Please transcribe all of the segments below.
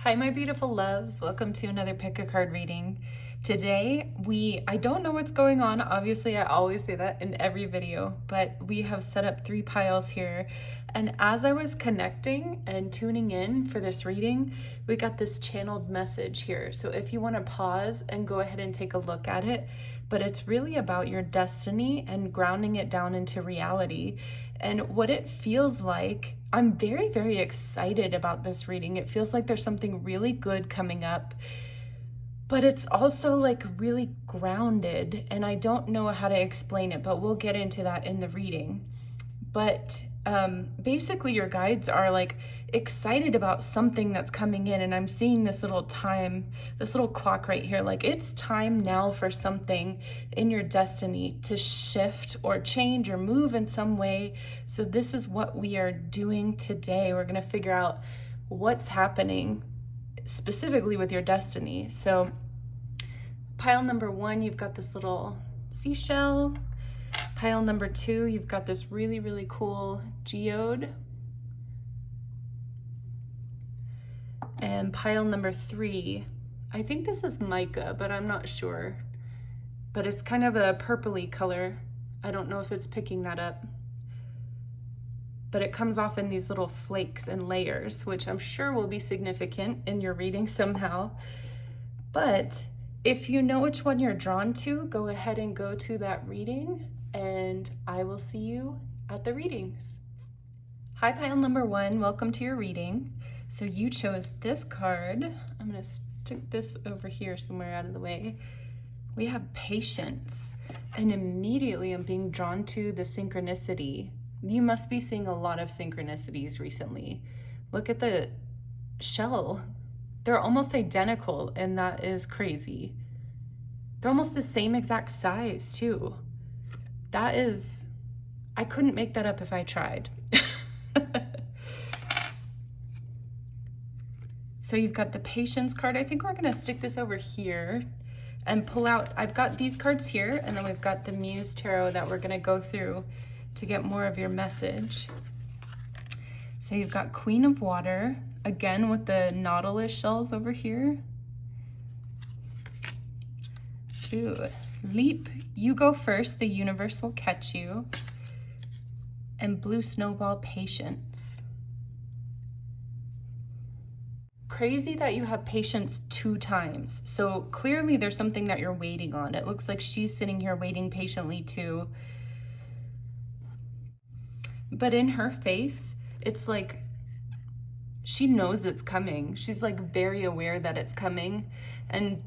Hi, my beautiful loves. Welcome to another pick a card reading. Today, I don't know what's going on. Obviously, I always say that in every video, but we have set up 3 piles here. And as I was connecting and tuning in for this reading, we got this channeled message here. So if you want to pause and go ahead and take a look at it, but it's really about your destiny and grounding it down into reality and what it feels like. I'm very, very excited about this reading. It feels like there's something really good coming up, but it's also like really grounded, and I don't know how to explain it, but we'll get into that in the reading. But basically your guides are like excited about something that's coming in, and I'm seeing this little clock right here, like it's time now for something in your destiny to shift or change or move in some way. So this is what we are doing today. We're going to figure out what's happening specifically with your destiny. So pile number 1, you've got this little seashell. Pile number 2, you've got this really, really cool geode. And pile number 3, I think this is mica, but I'm not sure. But it's kind of a purpley color. I don't know if it's picking that up. But it comes off in these little flakes and layers, which I'm sure will be significant in your reading somehow. But if you know which one you're drawn to, go ahead and go to that reading, and I will see you at the readings. Hi, pile number 1, welcome to your reading. So you chose this card. I'm gonna stick this over here somewhere out of the way. We have patience, and immediately I'm being drawn to the synchronicity. You must be seeing a lot of synchronicities recently. Look at the shell. They're almost identical, and that is crazy. They're almost the same exact size too. That is, I couldn't make that up if I tried. So you've got the patience card. I think we're gonna stick this over here and pull out, I've got these cards here, and then we've got the Muse Tarot that we're gonna go through to get more of your message. So you've got Queen of Water, again with the nautilus shells over here. Ooh, Leap, you go first, the universe will catch you. And Blue Snowball, Patience. Crazy that you have patience 2 times. So clearly there's something that you're waiting on. It looks like she's sitting here waiting patiently too. But in her face, it's like she knows it's coming. She's like very aware that it's coming. And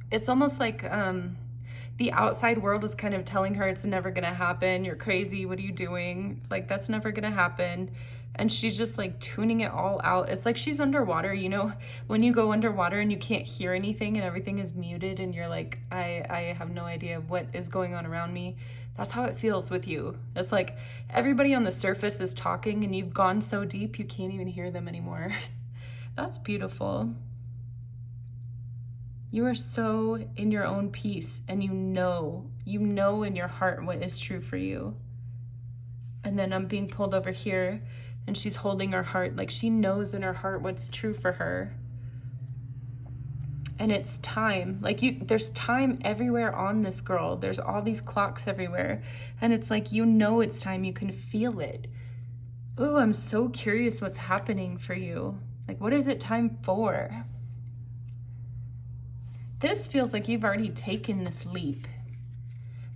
it's almost like the outside world is kind of telling her it's never gonna happen. You're crazy, what are you doing? Like, that's never gonna happen. And she's just like tuning it all out. It's like she's underwater, you know, when you go underwater and you can't hear anything and everything is muted and you're like, I have no idea what is going on around me. That's how it feels with you. It's like everybody on the surface is talking and you've gone so deep you can't even hear them anymore. That's beautiful. You are so in your own peace, and you know in your heart what is true for you. And then I'm being pulled over here, and she's holding her heart, like she knows in her heart what's true for her. And it's time, like there's time everywhere on this girl. There's all these clocks everywhere, and it's like, you know, it's time, you can feel it. Oh, I'm so curious what's happening for you. Like, what is it time for? This feels like you've already taken this leap.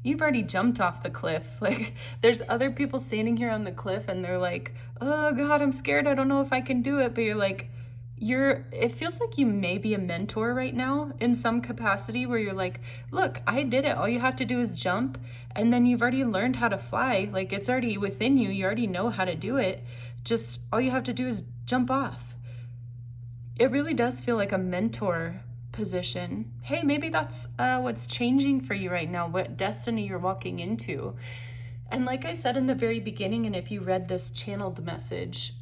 You've already jumped off the cliff. Like, there's other people standing here on the cliff and they're like, oh God, I'm scared. I don't know if I can do it. But you're like, it feels like you may be a mentor right now in some capacity where you're like, look, I did it. All you have to do is jump. And then you've already learned how to fly. Like, it's already within you. You already know how to do it. Just all you have to do is jump off. It really does feel like a mentor position. Hey, maybe that's what's changing for you right now, what destiny you're walking into. And like I said in the very beginning, and if you read this channeled message,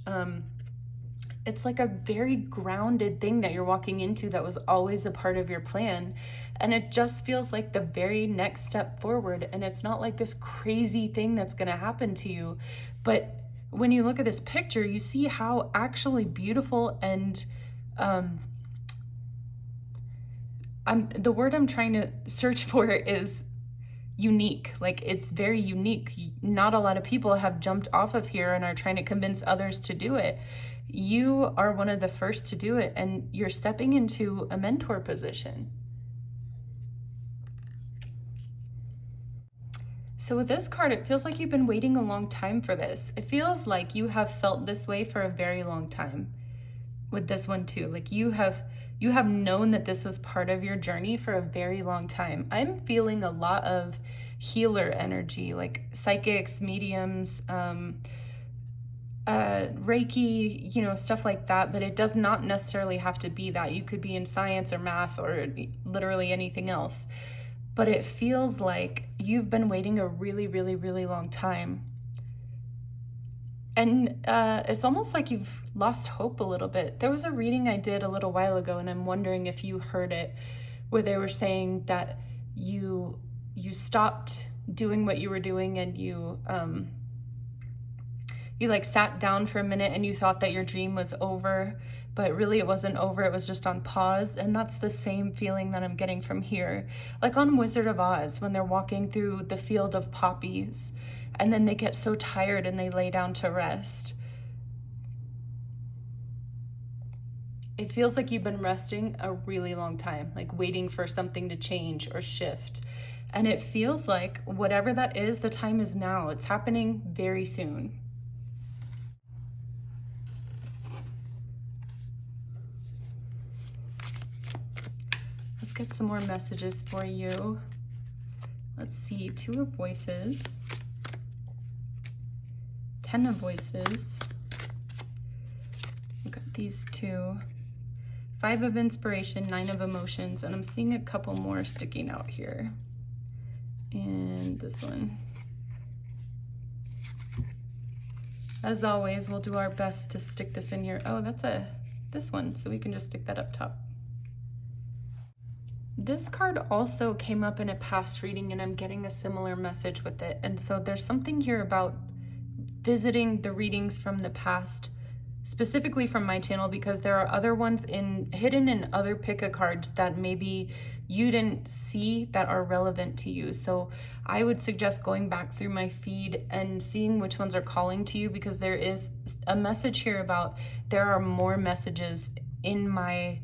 it's like a very grounded thing that you're walking into that was always a part of your plan. And it just feels like the very next step forward. And it's not like this crazy thing that's going to happen to you. But when you look at this picture, you see how actually beautiful and the word I'm trying to search for is unique. Like, it's very unique. Not a lot of people have jumped off of here and are trying to convince others to do it. You are one of the first to do it, and you're stepping into a mentor position. So with this card, it feels like you've been waiting a long time for this. It feels like you have felt this way for a very long time with this one too. Like you have known that this was part of your journey for a very long time. I'm feeling a lot of healer energy, like psychics, mediums, Reiki, you know, stuff like that, but it does not necessarily have to be that. You could be in science or math or literally anything else. But it feels like you've been waiting a really, really, really long time. And it's almost like you've lost hope a little bit. There was a reading I did a little while ago, and I'm wondering if you heard it, where they were saying that you stopped doing what you were doing, and you like sat down for a minute and you thought that your dream was over, but really it wasn't over, it was just on pause. And that's the same feeling that I'm getting from here. Like on Wizard of Oz, when they're walking through the field of poppies, and then they get so tired and they lay down to rest. It feels like you've been resting a really long time, like waiting for something to change or shift. And it feels like whatever that is, the time is now. It's happening very soon. Let's get some more messages for you. Let's see, 2 of Voices, 10 of Voices. We've got these 2. 5 of Inspiration, 9 of Emotions, and I'm seeing a couple more sticking out here. And this one. As always, we'll do our best to stick this in here. Oh, that's this one, so we can just stick that up top. This card also came up in a past reading, and I'm getting a similar message with it. And so there's something here about visiting the readings from the past, specifically from my channel, because there are other ones hidden in other pick-a-cards that maybe you didn't see that are relevant to you. So I would suggest going back through my feed and seeing which ones are calling to you, because there is a message here about there are more messages in my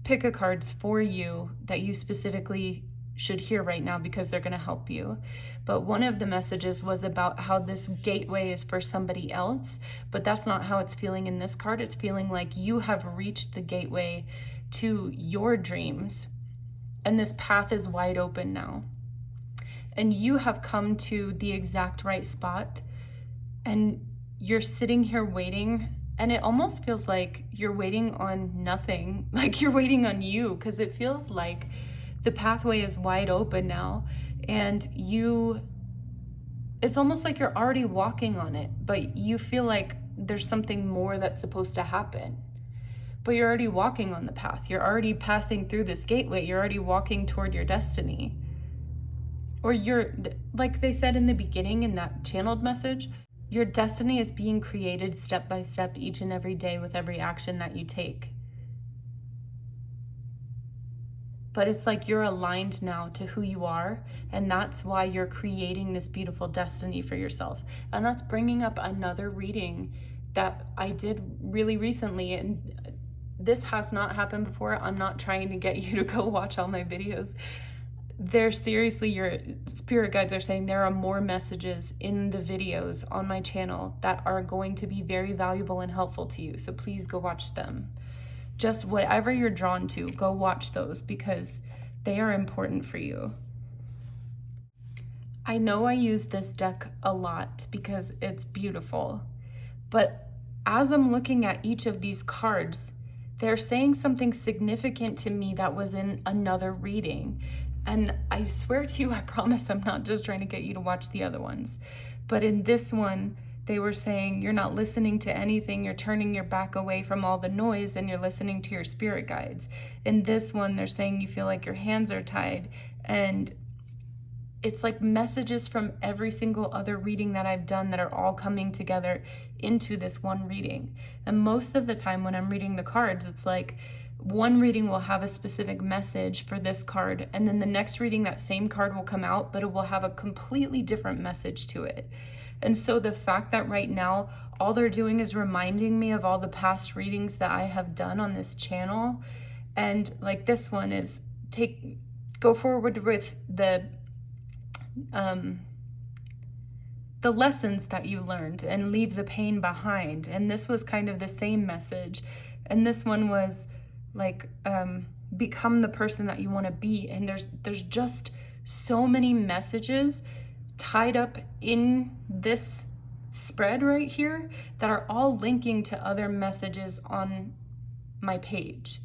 pick-a-cards for you that you specifically should hear right now, because they're going to help you. But one of the messages was about how this gateway is for somebody else, but that's not how it's feeling in this card. It's feeling like you have reached the gateway to your dreams, and this path is wide open now. And you have come to the exact right spot, and you're sitting here waiting, and it almost feels like you're waiting on nothing, like you're waiting on you, because it feels like the pathway is wide open now, and it's almost like you're already walking on it, but you feel like there's something more that's supposed to happen. But you're already walking on the path. You're already passing through this gateway. You're already walking toward your destiny. Or you're, like they said in the beginning in that channeled message, your destiny is being created step by step each and every day with every action that you take. But it's like you're aligned now to who you are, and that's why you're creating this beautiful destiny for yourself. And that's bringing up another reading that I did really recently, and this has not happened before. I'm not trying to get you to go watch all my videos. Seriously, your spirit guides are saying there are more messages in the videos on my channel that are going to be very valuable and helpful to you. So please go watch them. Just whatever you're drawn to, go watch those, because they are important for you. I know I use this deck a lot because it's beautiful, but as I'm looking at each of these cards, they're saying something significant to me that was in another reading. And I swear to you, I promise I'm not just trying to get you to watch the other ones. But in this one, they were saying you're not listening to anything, you're turning your back away from all the noise, and you're listening to your spirit guides. In this one, they're saying you feel like your hands are tied, and it's like messages from every single other reading that I've done that are all coming together into this one reading. And most of the time when I'm reading the cards, it's like one reading will have a specific message for this card, and then the next reading, that same card will come out, but it will have a completely different message to it. And so the fact that right now all they're doing is reminding me of all the past readings that I have done on this channel, and like this one is go forward with the lessons that you learned and leave the pain behind. And this was kind of the same message. And this one was like, become the person that you want to be. And there's just so many messages tied up in this spread right here that are all linking to other messages on my page.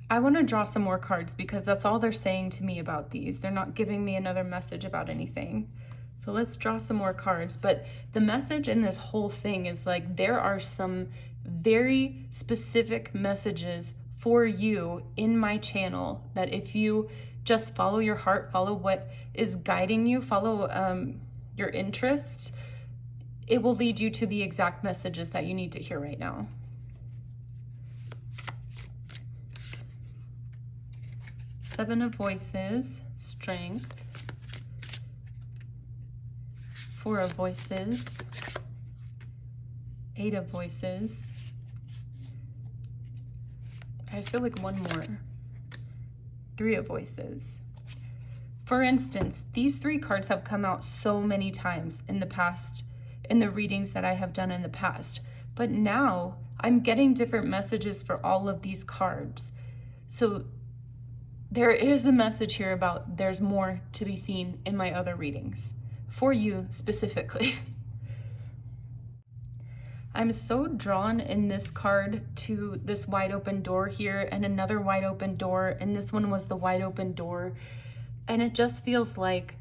I want to draw some more cards because that's all they're saying to me about these. They're not giving me another message about anything. So let's draw some more cards. But the message in this whole thing is like there are some very specific messages for you in my channel that if you just follow your heart, follow what is guiding you, follow your interest, it will lead you to the exact messages that you need to hear right now. Seven of Voices, Strength. Four of Voices. Eight of Voices. I feel like one more. Three of Voices. For instance, these three cards have come out so many times in the past, in the readings that I have done in the past. But now I'm getting different messages for all of these cards. So there is a message here about there's more to be seen in my other readings, for you specifically. I'm so drawn in this card to this wide open door here and another wide open door, and this one was the wide open door. And it just feels like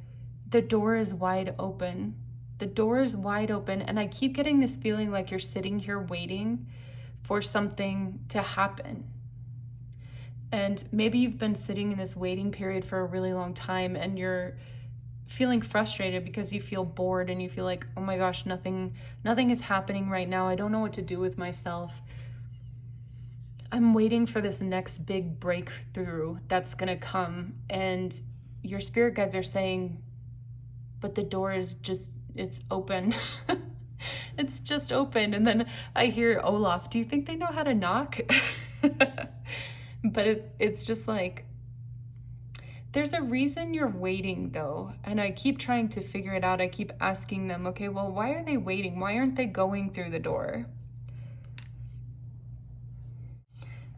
the door is wide open. The door is wide open, and I keep getting this feeling like you're sitting here waiting for something to happen. And maybe you've been sitting in this waiting period for a really long time and you're feeling frustrated because you feel bored and you feel like, oh my gosh, nothing is happening right now. I don't know what to do with myself. I'm waiting for this next big breakthrough that's gonna come, and your spirit guides are saying, but the door is just, it's open. It's just open. And then I hear Olaf, do you think they know how to knock? But it's just like, there's a reason you're waiting though. And I keep trying to figure it out. I keep asking them, okay, well, why are they waiting? Why aren't they going through the door?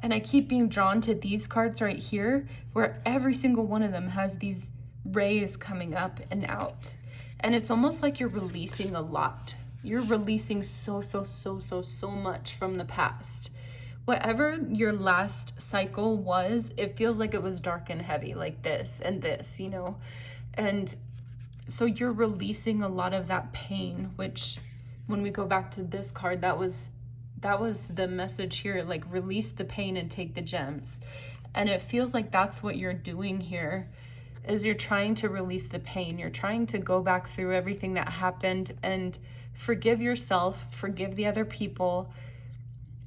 And I keep being drawn to these cards right here, where every single one of them has these rays coming up and out. And it's almost like you're releasing a lot. You're releasing so much from the past. Whatever your last cycle was, it feels like it was dark and heavy, like this and this, you know? And so you're releasing a lot of that pain, which when we go back to this card, that was the message here, like release the pain and take the gems. And it feels like that's what you're doing here, is you're trying to release the pain. You're trying to go back through everything that happened and forgive yourself, forgive the other people,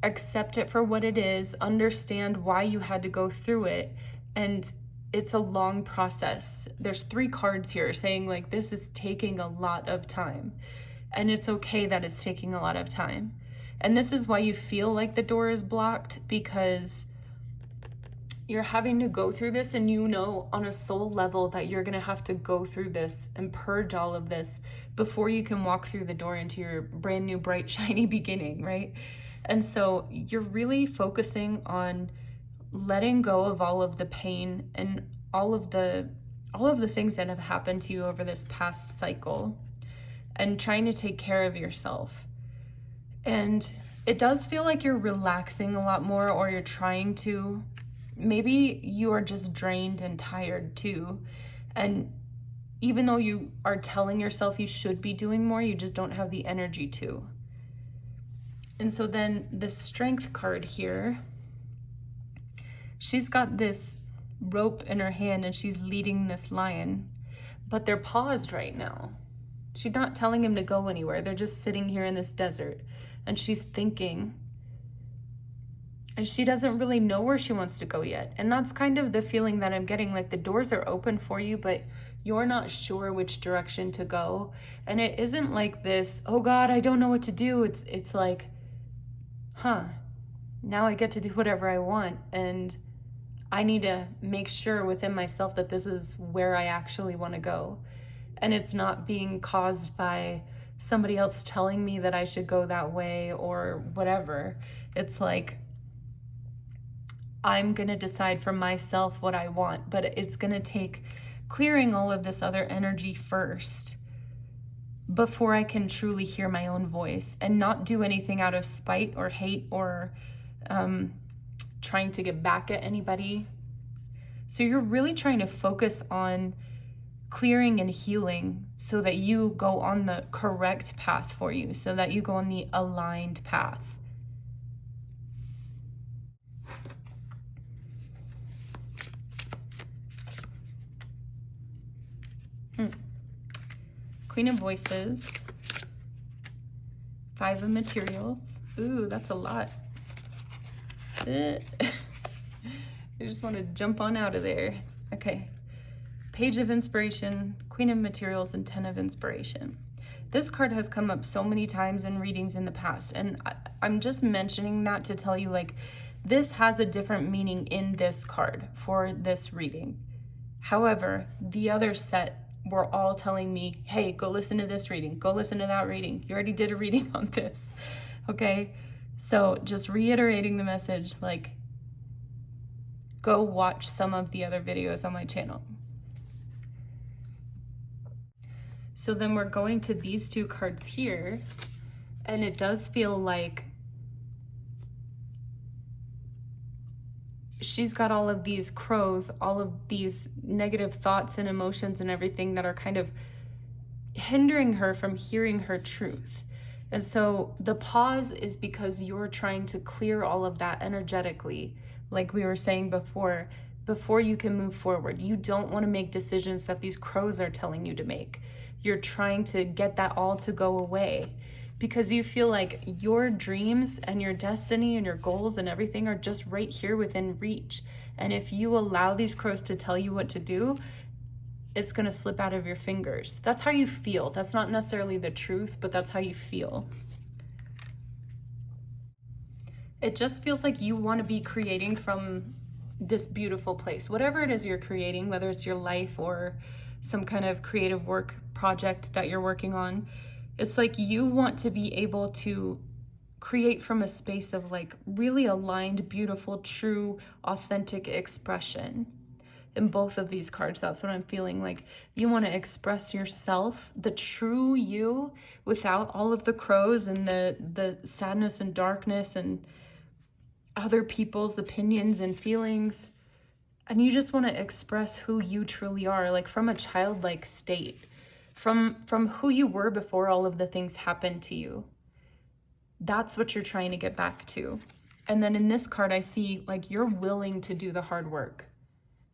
accept it for what it is, understand why you had to go through it. And it's a long process. There's three cards here saying like, this is taking a lot of time, and it's okay that it's taking a lot of time. And this is why you feel like the door is blocked, because you're having to go through this, and you know on a soul level that you're gonna have to go through this and purge all of this before you can walk through the door into your brand new, bright, shiny beginning, right? And so you're really focusing on letting go of all of the pain and all of the things that have happened to you over this past cycle, and trying to take care of yourself. And it does feel like you're relaxing a lot more, or you're trying to. Maybe you are just drained and tired too. And even though you are telling yourself you should be doing more, you just don't have the energy to. And so then the Strength card here, she's got this rope in her hand and she's leading this lion. but they're paused right now. She's not telling him to go anywhere. They're just sitting here in this desert, and she's thinking, and she doesn't really know where she wants to go yet. And that's kind of the feeling that I'm getting, like the doors are open for you, but you're not sure which direction to go. And it isn't like this, oh God, I don't know what to do. It's like, now I get to do whatever I want. And I need to make sure within myself that this is where I actually want to go. And it's not being caused by somebody else telling me that I should go that way or whatever. It's like, I'm going to decide for myself what I want, but it's going to take clearing all of this other energy first before I can truly hear my own voice and not do anything out of spite or hate or trying to get back at anybody. So you're really trying to focus on clearing and healing so that you go on the correct path for you, so that you go on the aligned path. Queen of Voices, Five of Materials. Ooh, that's a lot. I just want to jump on out of there. Okay. Page of Inspiration, Queen of Materials, and Ten of Inspiration. This card has come up so many times in readings in the past, and I'm just mentioning that to tell you, like, this has a different meaning in this card for this reading. However, the other set were all telling me, hey, go listen to this reading, go listen to that reading. You already did a reading on this, okay? So just reiterating the message, like, go watch some of the other videos on my channel. So then we're going to these two cards here, and it does feel like she's got all of these crows, all of these negative thoughts and emotions and everything that are kind of hindering her from hearing her truth. And so the pause is because you're trying to clear all of that energetically, like we were saying before you can move forward. You don't want to make decisions that these crows are telling you to make. You're trying to get that all to go away, because you feel like your dreams and your destiny and your goals and everything are just right here within reach. And if you allow these crows to tell you what to do, it's going to slip out of your fingers. That's how you feel. That's not necessarily the truth, but that's how you feel. It just feels like you want to be creating from this beautiful place. Whatever it is you're creating, whether it's your life or some kind of creative work project that you're working on, it's like you want to be able to create from a space of like really aligned, beautiful, true, authentic expression. In both of these cards, that's what I'm feeling. Like you want to express yourself, the true you, without all of the crows and the sadness and darkness and other people's opinions and feelings. And you just want to express who you truly are, like from a childlike state, from who you were before all of the things happened to you. That's what you're trying to get back to. And then in this card, I see like you're willing to do the hard work.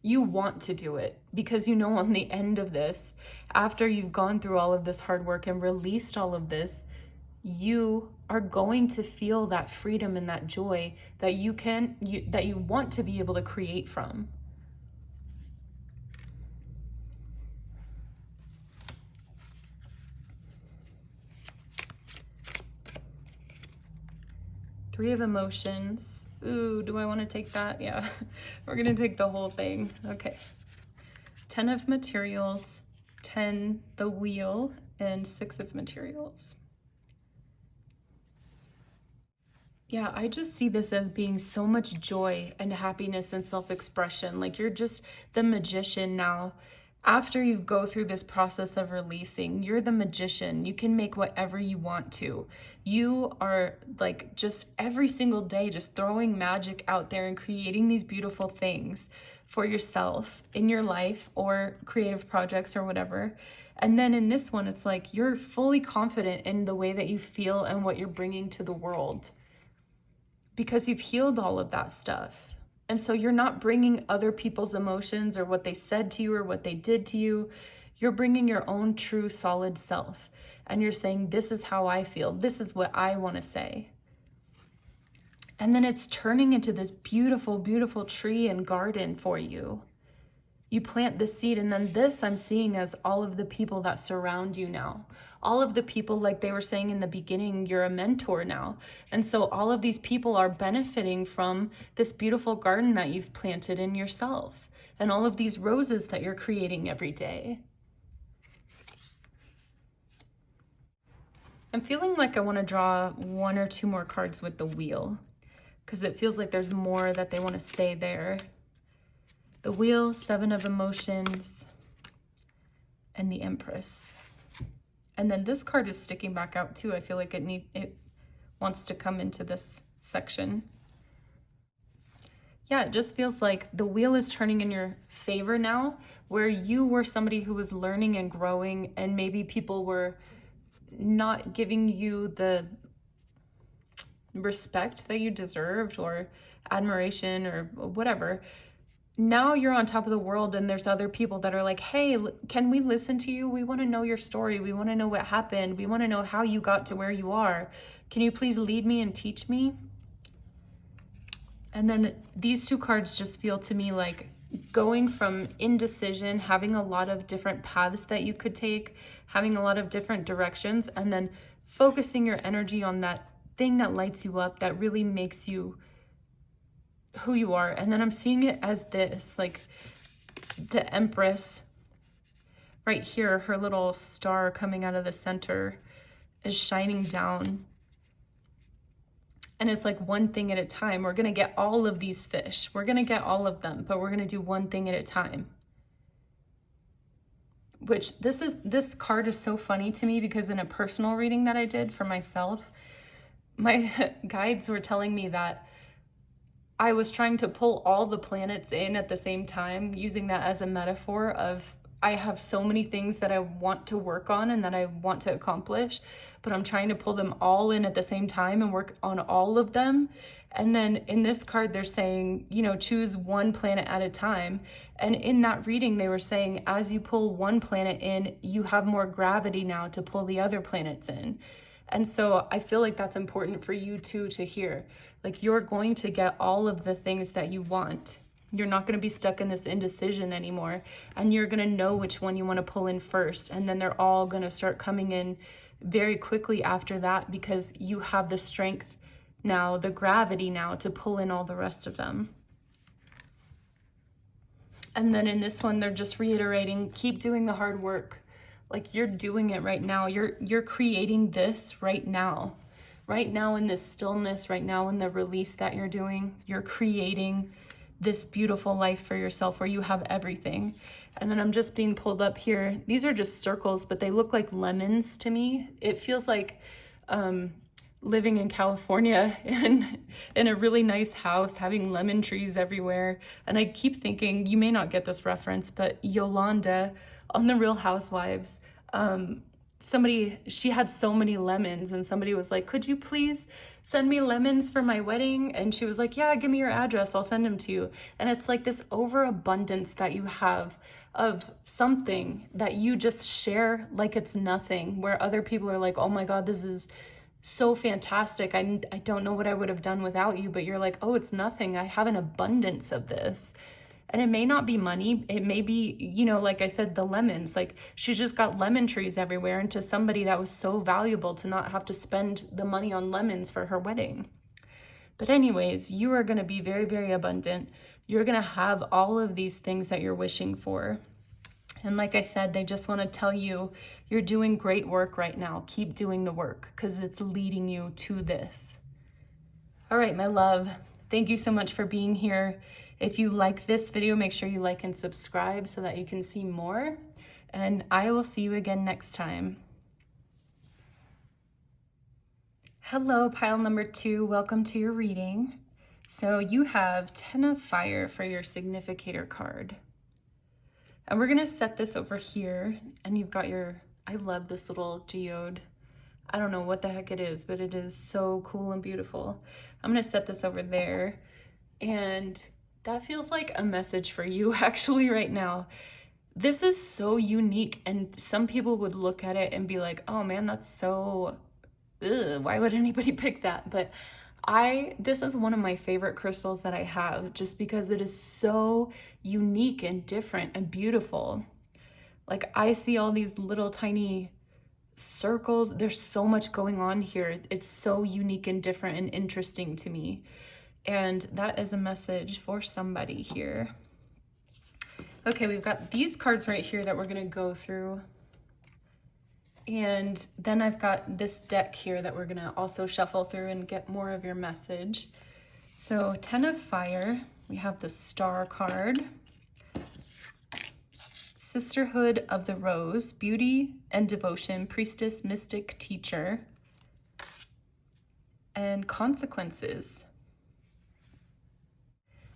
You want to do it because you know on the end of this, after you've gone through all of this hard work and released all of this, you are going to feel that freedom and that joy that you want to be able to create from. Three of Emotions. Ooh, do I want to take that? Yeah, we're going to take the whole thing. Okay. 10 of Materials, 10, the Wheel, and 6 of Materials. Yeah, I just see this as being so much joy and happiness and self-expression. Like you're just the magician now. After you go through this process of releasing, you're the magician. You can make whatever you want to. You are like just every single day just throwing magic out there and creating these beautiful things for yourself in your life or creative projects or whatever. And then in this one, it's like you're fully confident in the way that you feel and what you're bringing to the world because you've healed all of that stuff. And so you're not bringing other people's emotions or what they said to you or what they did to you. You're bringing your own true solid self. And you're saying, this is how I feel. This is what I want to say. And then it's turning into this beautiful, beautiful tree and garden for you. You plant the seed, and then this I'm seeing as all of the people that surround you now. All of the people, like they were saying in the beginning, you're a mentor now. And so all of these people are benefiting from this beautiful garden that you've planted in yourself, and all of these roses that you're creating every day. I'm feeling like I want to draw 1 or 2 more cards with the wheel, because it feels like there's more that they want to say there. The wheel, 7 of emotions, and the Empress. And then this card is sticking back out too. I feel like it wants to come into this section. Yeah, it just feels like the wheel is turning in your favor now, where you were somebody who was learning and growing, and maybe people were not giving you the respect that you deserved, or admiration, or whatever. Now you're on top of the world, and there's other people that are like, hey, can we listen to you? We want to know your story. We want to know what happened. We want to know how you got to where you are. Can you please lead me and teach me? And then these 2 cards just feel to me like going from indecision, having a lot of different paths that you could take, having a lot of different directions, and then focusing your energy on that thing that lights you up, that really makes you who you are. And then I'm seeing it as this, like the Empress right here, her little star coming out of the center is shining down. And it's like one thing at a time. We're going to get all of these fish. We're going to get all of them, but we're going to do one thing at a time. Which this card is so funny to me, because in a personal reading that I did for myself, my guides were telling me that I was trying to pull all the planets in at the same time, using that as a metaphor of I have so many things that I want to work on and that I want to accomplish, but I'm trying to pull them all in at the same time and work on all of them. And then in this card, they're saying, you know, choose one planet at a time. And in that reading, they were saying, as you pull one planet in, you have more gravity now to pull the other planets in. And so I feel like that's important for you too to hear. Like, you're going to get all of the things that you want. You're not going to be stuck in this indecision anymore. And you're going to know which one you want to pull in first. And then they're all going to start coming in very quickly after that, because you have the strength now, the gravity now, to pull in all the rest of them. And then in this one, they're just reiterating, keep doing the hard work. Like, you're doing it right now. You're creating this right now. Right now in this stillness, right now in the release that you're doing, you're creating this beautiful life for yourself where you have everything. And then I'm just being pulled up here. These are just circles, but they look like lemons to me. It feels like living in California in a really nice house, having lemon trees everywhere. And I keep thinking, you may not get this reference, but Yolanda on The Real Housewives, she had so many lemons, and somebody was like, could you please send me lemons for my wedding? And she was like, yeah, give me your address, I'll send them to you. And it's like this overabundance that you have of something that you just share like it's nothing, where other people are like, oh my God, this is so fantastic. I don't know what I would have done without you, but you're like, oh, it's nothing. I have an abundance of this. And it may not be money. It may be, you know, like I said, the lemons. Like, she just got lemon trees everywhere. And to somebody, that was so valuable to not have to spend the money on lemons for her wedding. But anyways, you are going to be very, very abundant. You're going to have all of these things that you're wishing for. And like I said, they just want to tell you, you're doing great work right now. Keep doing the work, because it's leading you to this. All right, my love. Thank you so much for being here. If you like this video, make sure you like and subscribe so that you can see more. And I will see you again next time. Hello, pile number 2. Welcome to your reading. So you have 10 of Fire for your significator card. And we're going to set this over here. And you've got your, I love this little geode. I don't know what the heck it is, but it is so cool and beautiful. I'm going to set this over there. And that feels like a message for you actually right now. This is so unique, and some people would look at it and be like, oh man, that's so, ugh, why would anybody pick that? But this is one of my favorite crystals that I have, just because it is so unique and different and beautiful. Like, I see all these little tiny circles. There's so much going on here. It's so unique and different and interesting to me. And that is a message for somebody here. Okay, we've got these cards right here that we're going to go through. And then I've got this deck here that we're going to also shuffle through and get more of your message. So 10 of Fire, we have the Star card. Sisterhood of the Rose, Beauty and Devotion, Priestess, Mystic, Teacher. And Consequences.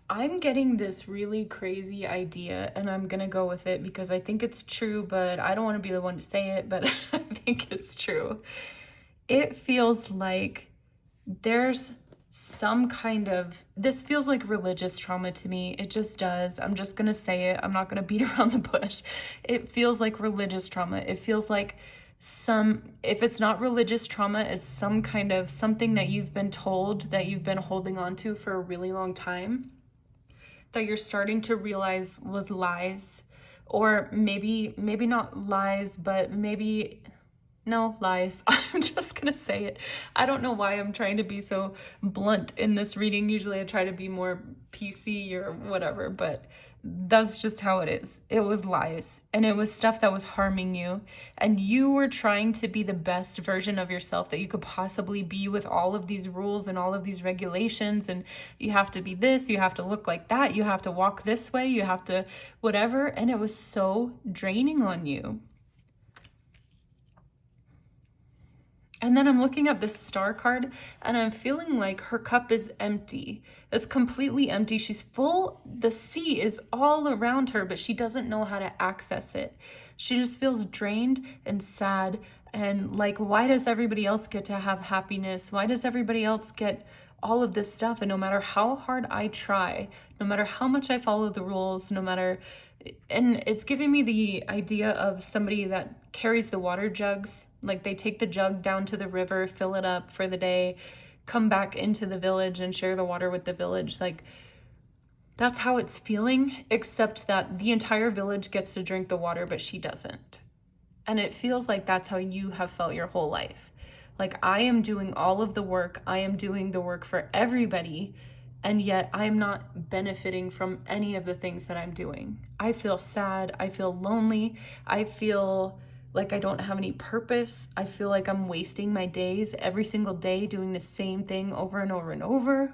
I'm getting this really crazy idea, and I'm gonna go with it because I think it's true, but I don't want to be the one to say it, but I think it's true. It feels like there's some kind of, this feels like religious trauma to me. It just does. I'm just gonna say it. I'm not gonna beat around the bush. It feels like religious trauma. It feels like if it's not religious trauma, it's some kind of something that you've been told that you've been holding on to for a really long time, that you're starting to realize was lies. Or maybe not lies, but maybe, no, lies. I'm just gonna say it. I don't know why I'm trying to be so blunt in this reading. Usually I try to be more PC or whatever, but that's just how it is. It was lies, and it was stuff that was harming you, and you were trying to be the best version of yourself that you could possibly be with all of these rules and all of these regulations, and you have to be this, you have to look like that, you have to walk this way, you have to whatever, and it was so draining on you. And then I'm looking at this Star card, and I'm feeling like her cup is empty. It's completely empty. She's full. The sea is all around her, but she doesn't know how to access it. She just feels drained and sad. And like, why does everybody else get to have happiness? Why does everybody else get all of this stuff? And no matter how hard I try, no matter how much I follow the rules, and it's giving me the idea of somebody that carries the water jugs. Like, they take the jug down to the river, fill it up for the day, come back into the village and share the water with the village. Like, that's how it's feeling, except that the entire village gets to drink the water, but she doesn't. And it feels like that's how you have felt your whole life. Like, I am doing all of the work. I am doing the work for everybody, and yet I'm not benefiting from any of the things that I'm doing. I feel sad. I feel lonely. I feel like I don't have any purpose. I feel like I'm wasting my days every single day doing the same thing over and over and over.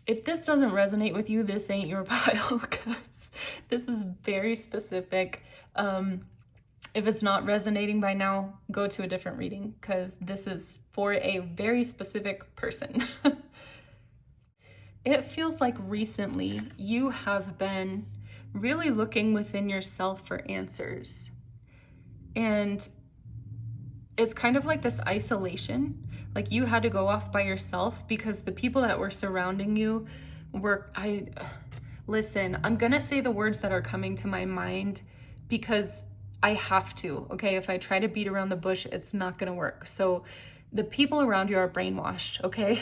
If this doesn't resonate with you, this ain't your pile, because this is very specific. If it's not resonating by now, go to a different reading, because this is for a very specific person. It feels like recently you have been really looking within yourself for answers. And it's kind of like this isolation. Like, you had to go off by yourself because the people that were surrounding you listen, I'm gonna say the words that are coming to my mind because I have to, okay? If I try to beat around the bush, it's not gonna work. So the people around you are brainwashed, okay?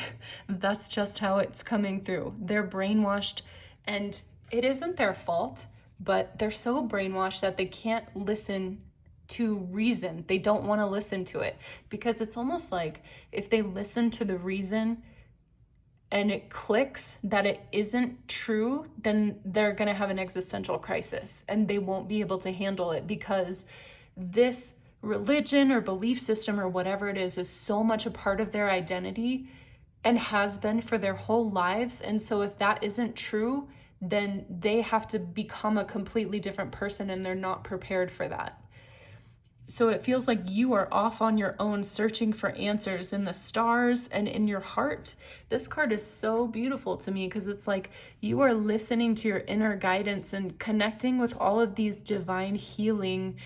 That's just how it's coming through. They're brainwashed, and it isn't their fault, but they're so brainwashed that they can't listen to reason. They don't want to listen to it, because it's almost like if they listen to the reason and it clicks that it isn't true, then they're going to have an existential crisis and they won't be able to handle it, because this religion or belief system or whatever it is so much a part of their identity and has been for their whole lives. And so if that isn't true, then they have to become a completely different person, and they're not prepared for that. So it feels like you are off on your own, searching for answers in the stars and in your heart. This card is so beautiful to me, because it's like you are listening to your inner guidance and connecting with all of these divine healing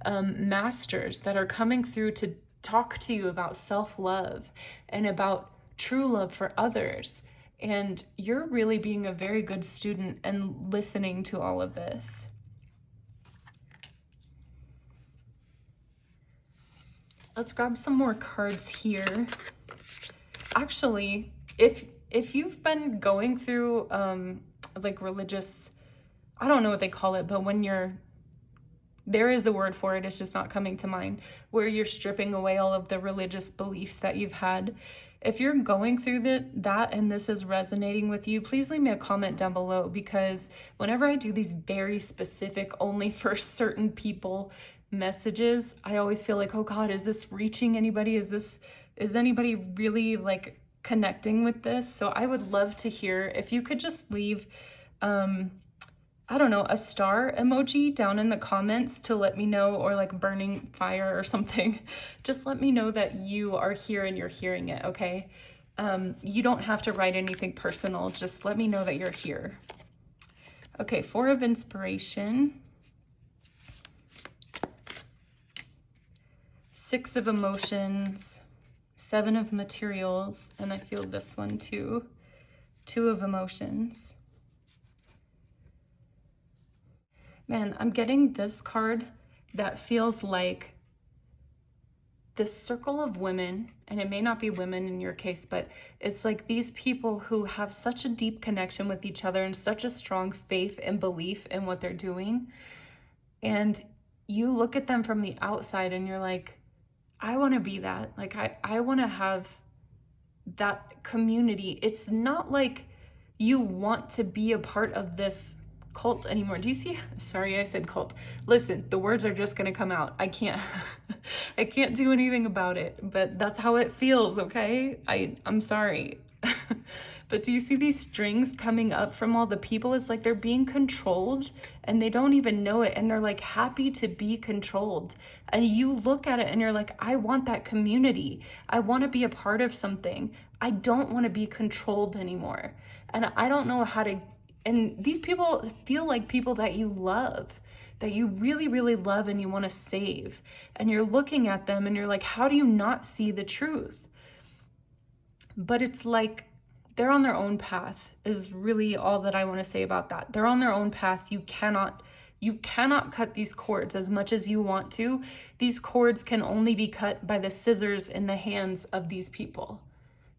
masters that are coming through to talk to you about self-love and about true love for others. And you're really being a very good student and listening to all of this. Let's grab some more cards here. Actually, if you've been going through like religious, I don't know what they call it, but when there is a word for it, it's just not coming to mind, where you're stripping away all of the religious beliefs that you've had. If you're going through that and this is resonating with you, please leave me a comment down below, because whenever I do these very specific, only for certain people messages, I always feel like, oh God, is this reaching anybody? Is anybody really like connecting with this? So I would love to hear if you could just leave, I don't know, a star emoji down in the comments to let me know, or like burning fire or something. Just let me know that you are here and you're hearing it, okay? You don't have to write anything personal. Just let me know that you're here. Okay, 4 of Inspiration. 6 of Emotions. 7 of Materials. And I feel this one too. 2 of Emotions. Man, I'm getting this card that feels like this circle of women, and it may not be women in your case, but it's like these people who have such a deep connection with each other and such a strong faith and belief in what they're doing. And you look at them from the outside and you're like, I want to be that. Like, I want to have that community. It's not like you want to be a part of this cult anymore. Do you see? Sorry, I said cult. Listen, the words are just gonna come out. I can't I can't do anything about it, but that's how it feels, okay? I'm sorry. But do you see these strings coming up from all the people? It's like they're being controlled and they don't even know it, and they're like happy to be controlled. And you look at it and you're like, I want that community. I want to be a part of something. I don't want to be controlled anymore. And I don't know how to. And these people feel like people that you love, that you really, really love and you want to save. And you're looking at them and you're like, how do you not see the truth? But it's like they're on their own path is really all that I want to say about that. They're on their own path. You cannot cut these cords as much as you want to. These cords can only be cut by the scissors in the hands of these people.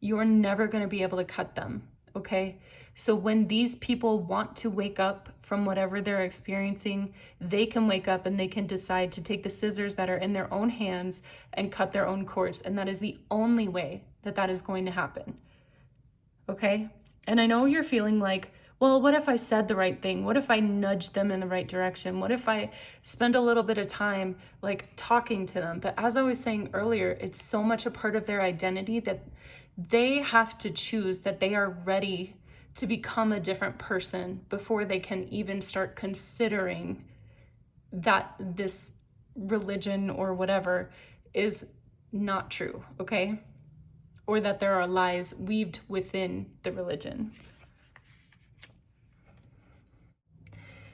You're never going to be able to cut them, okay? So when these people want to wake up from whatever they're experiencing, they can wake up and they can decide to take the scissors that are in their own hands and cut their own cords. And that is the only way that is going to happen. Okay? And I know you're feeling like, well, what if I said the right thing? What if I nudged them in the right direction? What if I spend a little bit of time like talking to them? But as I was saying earlier, it's so much a part of their identity that they have to choose that they are ready to become a different person before they can even start considering that this religion or whatever is not true, okay? Or that there are lies weaved within the religion.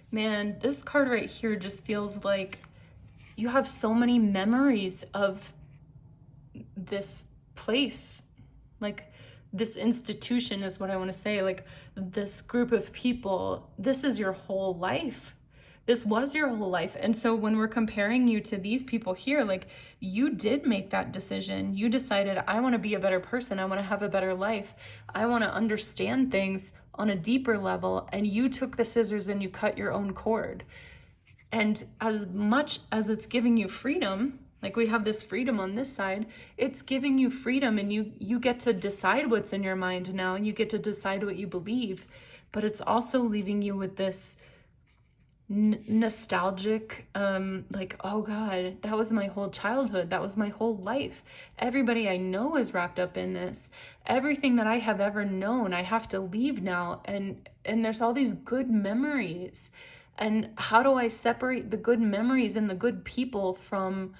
Man, this card right here just feels like you have so many memories of this place, like this institution is what I want to say, like this group of people. This is your whole life. This was your whole life. And so when we're comparing you to these people here, like you did make that decision. You decided, I want to be a better person. I want to have a better life. I want to understand things on a deeper level. And you took the scissors and you cut your own cord. And as much as it's giving you freedom, like we have this freedom on this side, it's giving you freedom, and you get to decide what's in your mind now, and you get to decide what you believe. But it's also leaving you with this nostalgic, like, oh God, that was my whole childhood. That was my whole life. Everybody I know is wrapped up in this. Everything that I have ever known, I have to leave now. And there's all these good memories. And how do I separate the good memories and the good people from,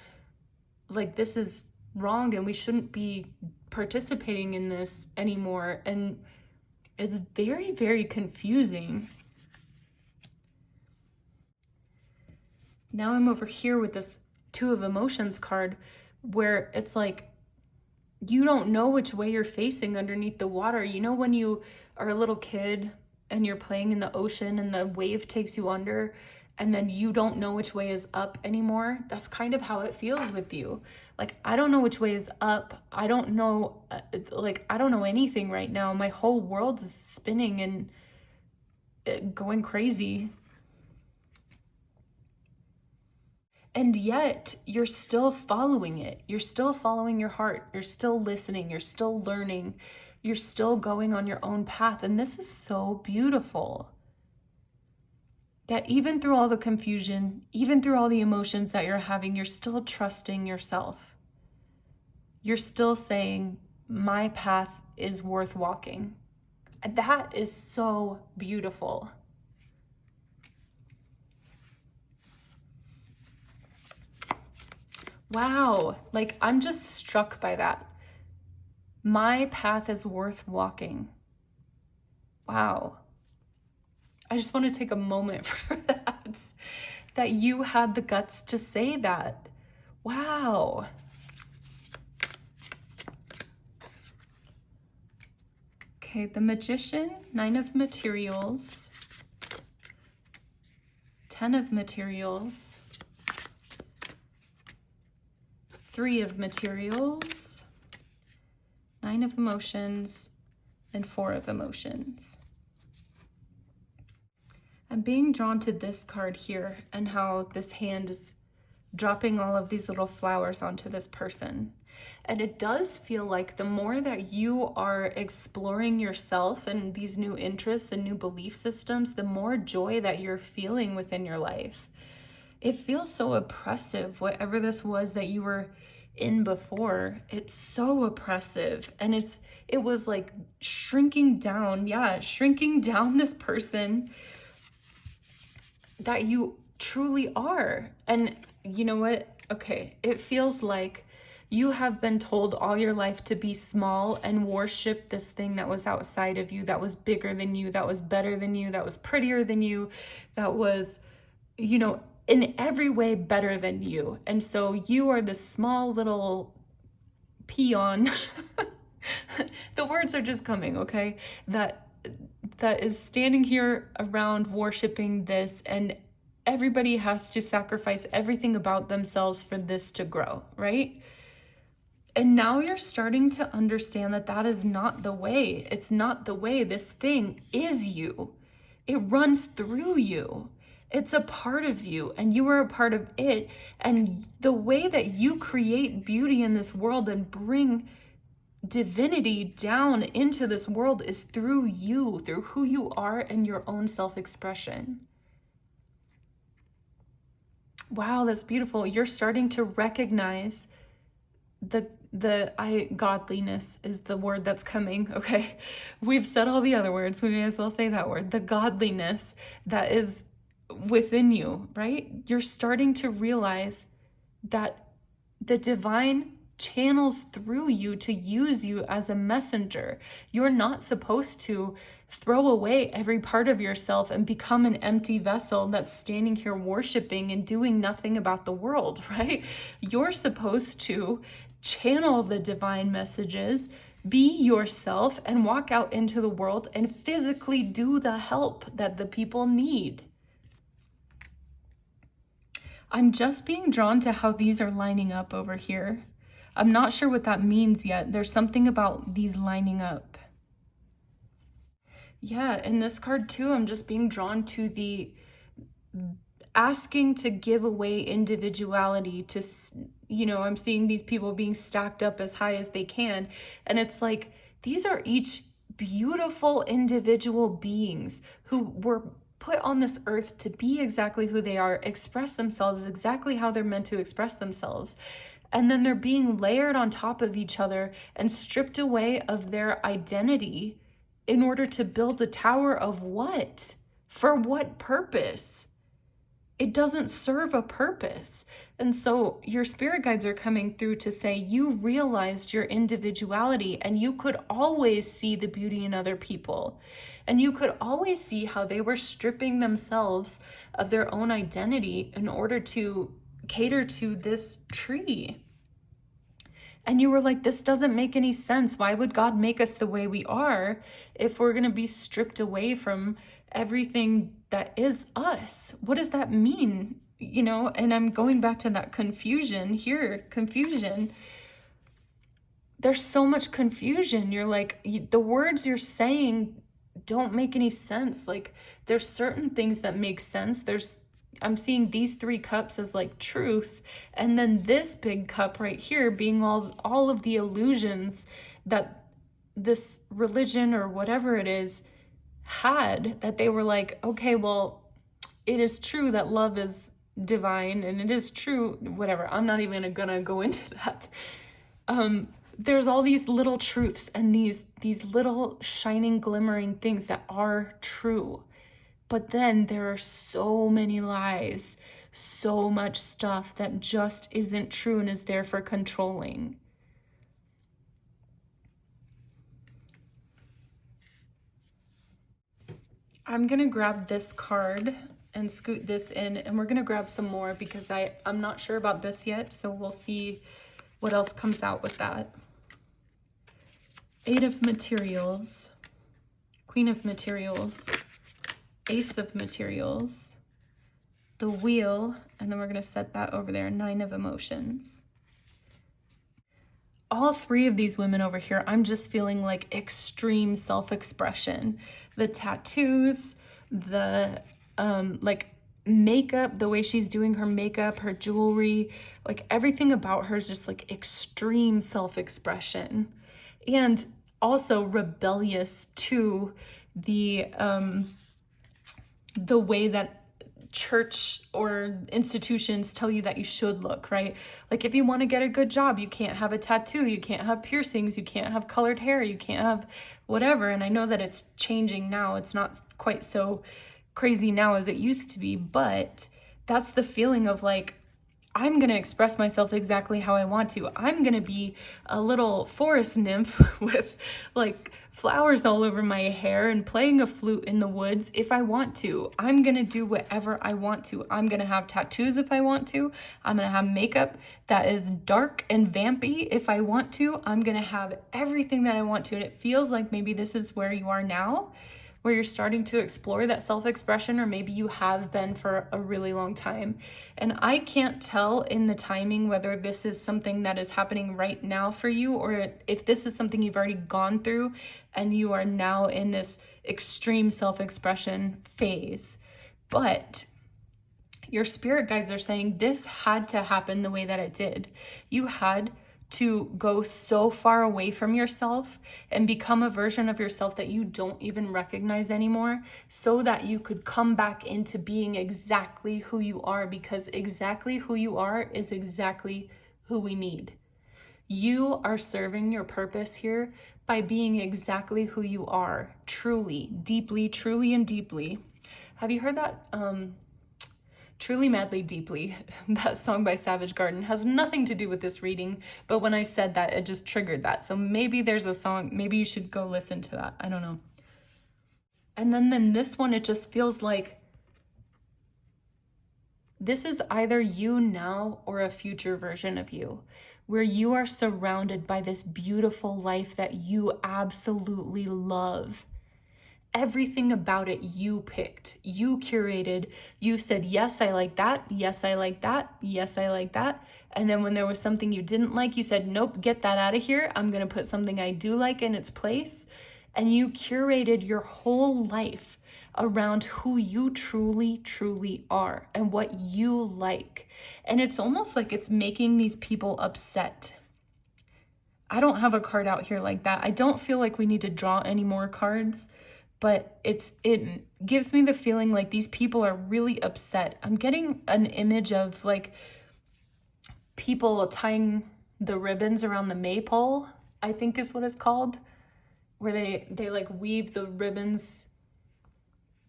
like, this is wrong and we shouldn't be participating in this anymore? And it's very, very confusing. Now I'm over here with this Two of Emotions card, where it's like you don't know which way you're facing underneath the water. You know when you are a little kid and you're playing in the ocean and the wave takes you under and then you don't know which way is up anymore. That's kind of how it feels with you. Like, I don't know which way is up. I don't know, I don't know anything right now. My whole world is spinning and going crazy. And yet you're still following it. You're still following your heart. You're still listening. You're still learning. You're still going on your own path. And this is so beautiful. That even through all the confusion, even through all the emotions that you're having, you're still trusting yourself. You're still saying, my path is worth walking. And that is so beautiful. Wow, like I'm just struck by that. My path is worth walking. Wow. I just want to take a moment for that you had the guts to say that. Wow. Okay, the Magician, 9 of Materials, 10 of Materials, 3 of Materials, 9 of Emotions, and 4 of Emotions. I'm being drawn to this card here and how this hand is dropping all of these little flowers onto this person. And it does feel like the more that you are exploring yourself and these new interests and new belief systems, the more joy that you're feeling within your life. It feels so oppressive, whatever this was that you were in before. It's so oppressive, and it was like shrinking down this person that you truly are. And you know what? Okay, it feels like you have been told all your life to be small and worship this thing that was outside of you, that was bigger than you, that was better than you, that was prettier than you, that was, in every way better than you. And so you are this small little peon. The words are just coming, okay? That is standing here around worshiping this, and everybody has to sacrifice everything about themselves for this to grow, right? And now you're starting to understand that that is not the way. It's not the way. This thing is you. It runs through you. It's a part of you, and you are a part of it. And the way that you create beauty in this world and bring divinity down into this world is through you, through who you are and your own self-expression. Wow, that's beautiful. You're starting to recognize godliness is the word that's coming, okay? We've said all the other words, we may as well say that word. The godliness that is within you, right? You're starting to realize that the divine channels through you to use you as a messenger. You're not supposed to throw away every part of yourself and become an empty vessel that's standing here worshiping and doing nothing about the world, right? You're supposed to channel the divine messages, be yourself, and walk out into the world and physically do the help that the people need. I'm just being drawn to how these are lining up over here. I'm not sure what that means yet. There's something about these lining up. Yeah, in this card too, I'm just being drawn to the asking to give away individuality to, I'm seeing these people being stacked up as high as they can. And it's like, these are each beautiful individual beings who were put on this earth to be exactly who they are, express themselves exactly how they're meant to express themselves. And then they're being layered on top of each other and stripped away of their identity in order to build a tower of what? For what purpose? It doesn't serve a purpose. And so your spirit guides are coming through to say you realized your individuality, and you could always see the beauty in other people. And you could always see how they were stripping themselves of their own identity in order to cater to this tree. And you were like, this doesn't make any sense. Why would God make us the way we are if we're going to be stripped away from everything that is us. What does that mean? You know, and I'm going back to that confusion here, confusion. There's so much confusion. You're like, the words you're saying don't make any sense. Like, there's certain things that make sense. I'm seeing these 3 cups as like truth, and then this big cup right here being all of the illusions that this religion or whatever it is had, that they were like, okay, well, it is true that love is divine, and it is true, whatever. I'm not even gonna go into that. There's all these little truths and these little shining, glimmering things that are true. But then there are so many lies, so much stuff that just isn't true and is there for controlling. I'm gonna grab this card and scoot this in, and we're gonna grab some more because I'm not sure about this yet, so we'll see what else comes out with that. 8 of Materials, Queen of Materials, Ace of Materials, the Wheel, and then we're gonna set that over there, 9 of Emotions. All 3 of these women over here, I'm just feeling like extreme self-expression. The tattoos, the like makeup, the way she's doing her makeup, her jewelry, like everything about her is just like extreme self-expression. And also rebellious to the way that church or institutions tell you that you should look, right? Like if you want to get a good job, you can't have a tattoo, you can't have piercings, you can't have colored hair, you can't have whatever. And I know that it's changing now. It's not quite so crazy now as it used to be, but that's the feeling of like, I'm going to express myself exactly how I want to. I'm going to be a little forest nymph with like flowers all over my hair and playing a flute in the woods if I want to. I'm going to do whatever I want to. I'm going to have tattoos if I want to. I'm going to have makeup that is dark and vampy if I want to. I'm going to have everything that I want to. And it feels like maybe this is where you are now, where you're starting to explore that self-expression, or maybe you have been for a really long time. And I can't tell in the timing whether this is something that is happening right now for you, or if this is something you've already gone through and you are now in this extreme self-expression phase. But your spirit guides are saying this had to happen the way that it did. You had to go so far away from yourself and become a version of yourself that you don't even recognize anymore, so that you could come back into being exactly who you are, because exactly who you are is exactly who we need. You are serving your purpose here by being exactly who you are, truly, deeply, truly and deeply. Have you heard that? Truly, Madly, Deeply, that song by Savage Garden, has nothing to do with this reading, but when I said that, it just triggered that. So maybe there's a song, maybe you should go listen to that. I don't know. And then this one, it just feels like this is either you now or a future version of you, where you are surrounded by this beautiful life that you absolutely love. Everything about it you picked, you curated, you said, yes, I like that, yes, I like that, yes, I like that. And then when there was something you didn't like, you said, nope, get that out of here. I'm gonna put something I do like in its place. And you curated your whole life around who you truly, truly are and what you like. And it's almost like it's making these people upset. I don't have a card out here like that. I don't feel like we need to draw any more cards, but it gives me the feeling like these people are really upset. I'm getting an image of like people tying the ribbons around the maypole, I think is what it's called, where they like weave the ribbons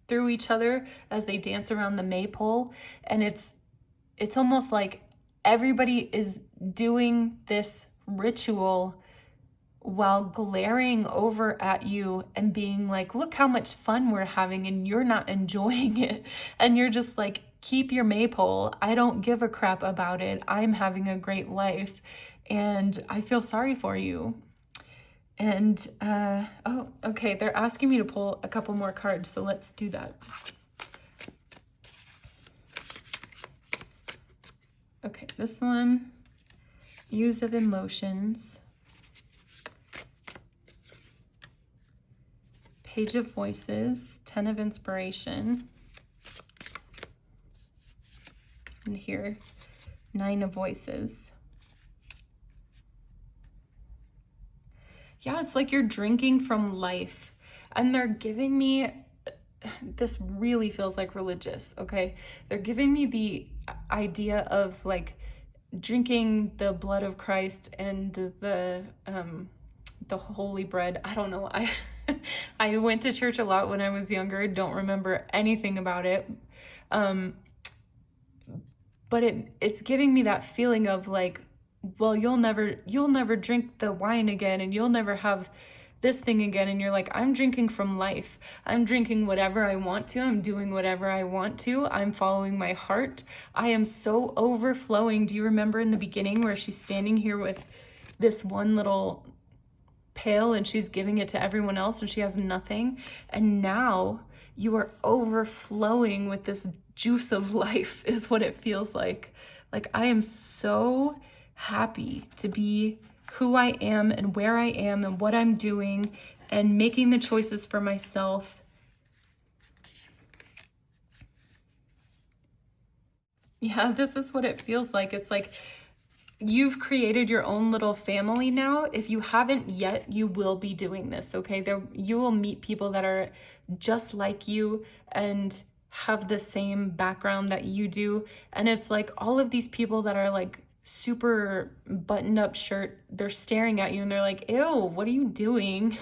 through each other as they dance around the maypole. And it's almost like everybody is doing this ritual while glaring over at you and being like, look how much fun we're having, and you're not enjoying it. And you're just like, keep your maypole. I don't give a crap about it. I'm having a great life and I feel sorry for you. And, oh, okay, they're asking me to pull a couple more cards, so let's do that. Okay, this one, Muse of Emotions, Page of Voices, 10 of Inspiration, and here, 9 of Voices. Yeah, it's like you're drinking from life, and they're giving me, this really feels like religious, okay? They're giving me the idea of like drinking the blood of Christ and the holy bread. I don't know. I went to church a lot when I was younger. Don't remember anything about it. But it's giving me that feeling of like, well, you'll never drink the wine again, and you'll never have this thing again. And you're like, I'm drinking from life. I'm drinking whatever I want to. I'm doing whatever I want to. I'm following my heart. I am so overflowing. Do you remember in the beginning where she's standing here with this one little pail and she's giving it to everyone else and she has nothing? And now you are overflowing with this juice of life, is what it feels like. Like, I am so happy to be who I am and where I am and what I'm doing and making the choices for myself. Yeah, this is what it feels like. It's like you've created your own little family now. If you haven't yet, you will be doing this, okay? You will meet people that are just like you and have the same background that you do. And it's like all of these people that are like super buttoned up shirt, they're staring at you and they're like, ew, what are you doing?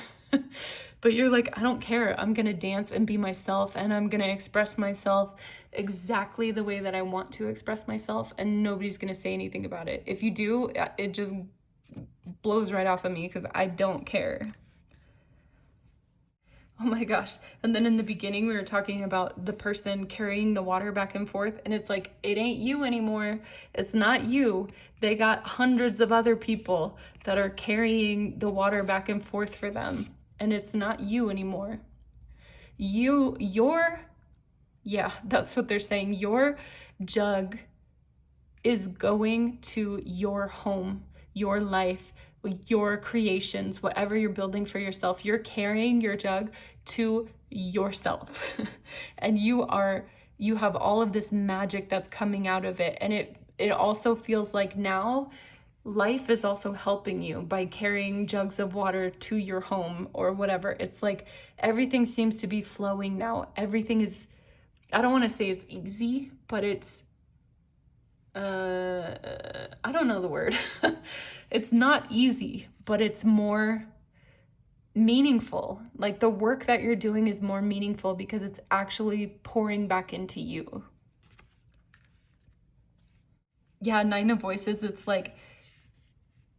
But you're like, I don't care. I'm going to dance and be myself, and I'm going to express myself exactly the way that I want to express myself, and nobody's going to say anything about it. If you do, it just blows right off of me because I don't care. Oh my gosh. And then in the beginning, we were talking about the person carrying the water back and forth, and it's like, it ain't you anymore. It's not you. They got hundreds of other people that are carrying the water back and forth for them, and it's not you anymore. Yeah, that's what they're saying. Your jug is going to your home, your life, your creations, whatever you're building for yourself. You're carrying your jug to yourself. And you have all of this magic that's coming out of it. And it also feels like now life is also helping you by carrying jugs of water to your home or whatever. It's like everything seems to be flowing now. Everything is, I don't want to say it's easy, but it's I don't know the word. It's not easy, but it's more meaningful. Like the work that you're doing is more meaningful because it's actually pouring back into you. Yeah, 9 of Voices, it's like,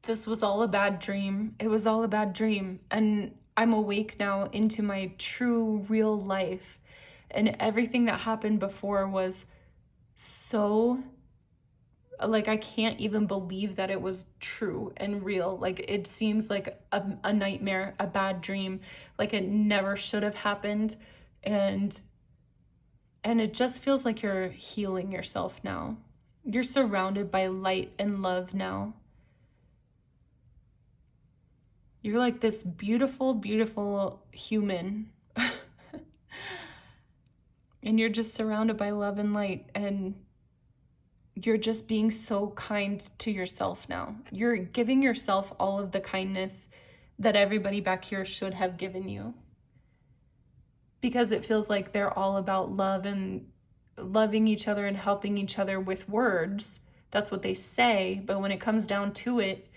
this was all a bad dream. It was all a bad dream. And I'm awake now into my true, real life. And everything that happened before was so, like, I can't even believe that it was true and real. Like, it seems like a nightmare, a bad dream, like it never should have happened. And it just feels like you're healing yourself now. You're surrounded by light and love now. You're like this beautiful, beautiful human. And you're just surrounded by love and light, and you're just being so kind to yourself now. You're giving yourself all of the kindness that everybody back here should have given you. Because it feels like they're all about love and loving each other and helping each other with words. That's what they say, but when it comes down to it,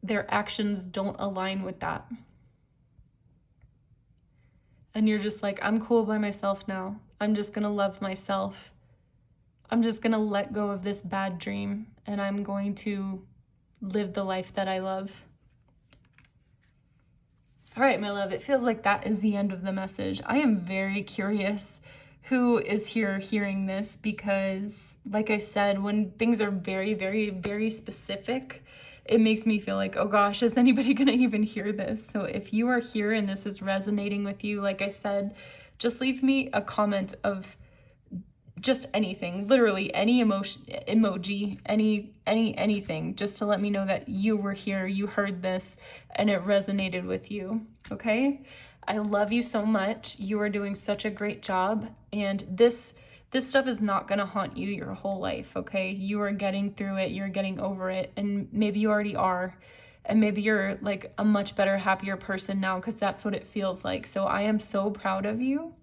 their actions don't align with that. And you're just like, I'm cool by myself now. I'm just gonna love myself. I'm just gonna let go of this bad dream, and I'm going to live the life that I love. All right, my love, it feels like that is the end of the message. I am very curious who is here hearing this because, like I said, when things are very, very, very specific, it makes me feel like, oh gosh, is anybody gonna even hear this? So if you are here and this is resonating with you, like I said, just leave me a comment of just anything, literally any emotion, emoji, anything, just to let me know that you were here, you heard this, and it resonated with you, okay? I love you so much. You are doing such a great job, and this stuff is not gonna haunt you your whole life, okay? You are getting through it, you're getting over it, and maybe you already are, and maybe you're like a much better, happier person now, because that's what it feels like. So I am so proud of you.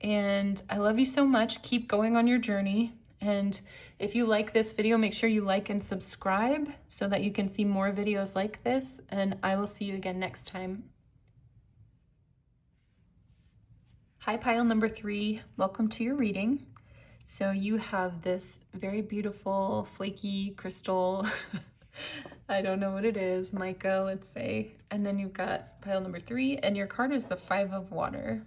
And I love you so much. Keep going on your journey. And if you like this video, make sure you like and subscribe so that you can see more videos like this. And I will see you again next time. Hi, pile number 3. Welcome to your reading. So you have this very beautiful, flaky crystal. I don't know what it is. Mica, let's say. And then you've got pile number 3. And your card is the 5 of water.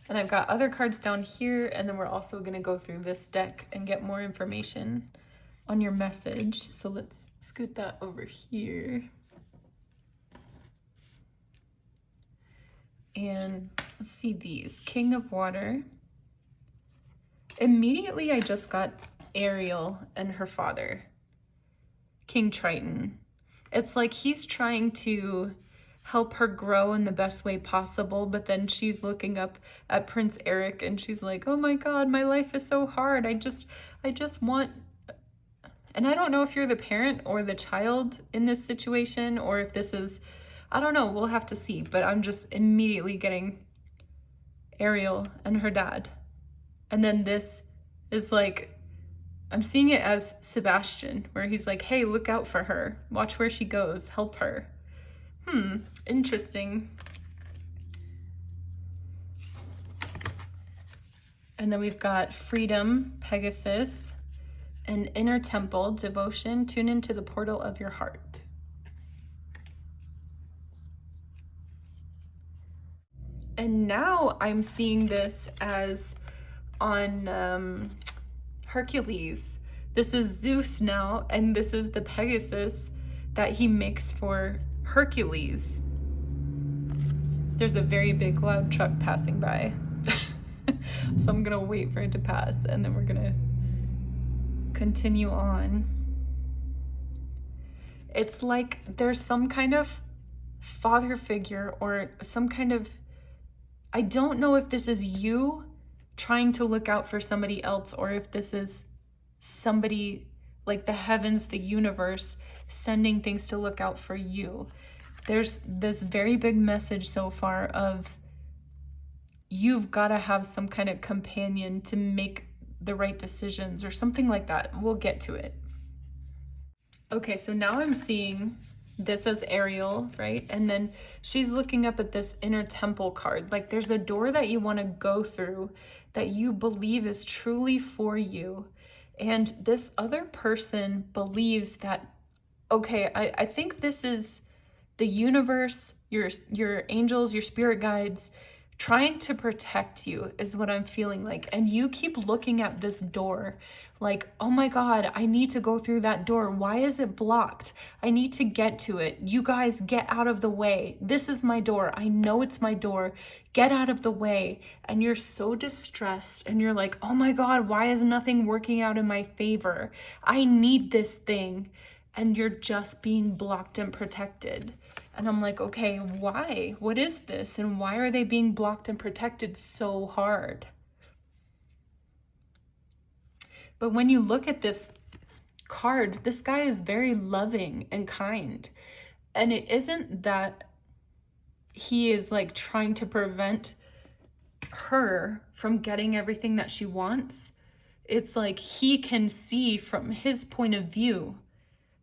And I've got other cards down here, and then we're also going to go through this deck and get more information on your message. So let's scoot that over here. And let's see these. King of Water. Immediately I just got Ariel and her father. King Triton. It's like he's trying to help her grow in the best way possible, but then she's looking up at Prince Eric and she's like, oh my God, my life is so hard. I just want, and I don't know if you're the parent or the child in this situation, or if this is, I don't know, we'll have to see, but I'm just immediately getting Ariel and her dad. And then this is like, I'm seeing it as Sebastian, where he's like, hey, look out for her. Watch where she goes, help her. Interesting. And then we've got Freedom, Pegasus, and Inner Temple, Devotion, Tune into the portal of your heart. And now I'm seeing this as on Hercules. This is Zeus now, and this is the Pegasus that he makes for Hercules. There's a very big loud truck passing by. So I'm gonna wait for it to pass and then we're gonna continue on. It's like there's some kind of father figure or some kind of, I don't know if this is you trying to look out for somebody else or if this is somebody like the heavens, the universe, sending things to look out for you. There's this very big message so far of you've got to have some kind of companion to make the right decisions or something like that. We'll get to it. Okay, so now I'm seeing this as Ariel, right? And then she's looking up at this Inner Temple card. Like there's a door that you want to go through that you believe is truly for you. And this other person believes that, okay, I think this is the universe, your angels, your spirit guides, trying to protect you is what I'm feeling like. And you keep looking at this door like, oh my God, I need to go through that door. Why is it blocked? I need to get to it. You guys get out of the way. This is my door. I know it's my door. Get out of the way. And you're so distressed and you're like, oh my God, why is nothing working out in my favor? I need this thing. And you're just being blocked and protected. And I'm like, okay, why? What is this? And why are they being blocked and protected so hard? But when you look at this card, this guy is very loving and kind. And it isn't that he is like trying to prevent her from getting everything that she wants. It's like he can see from his point of view,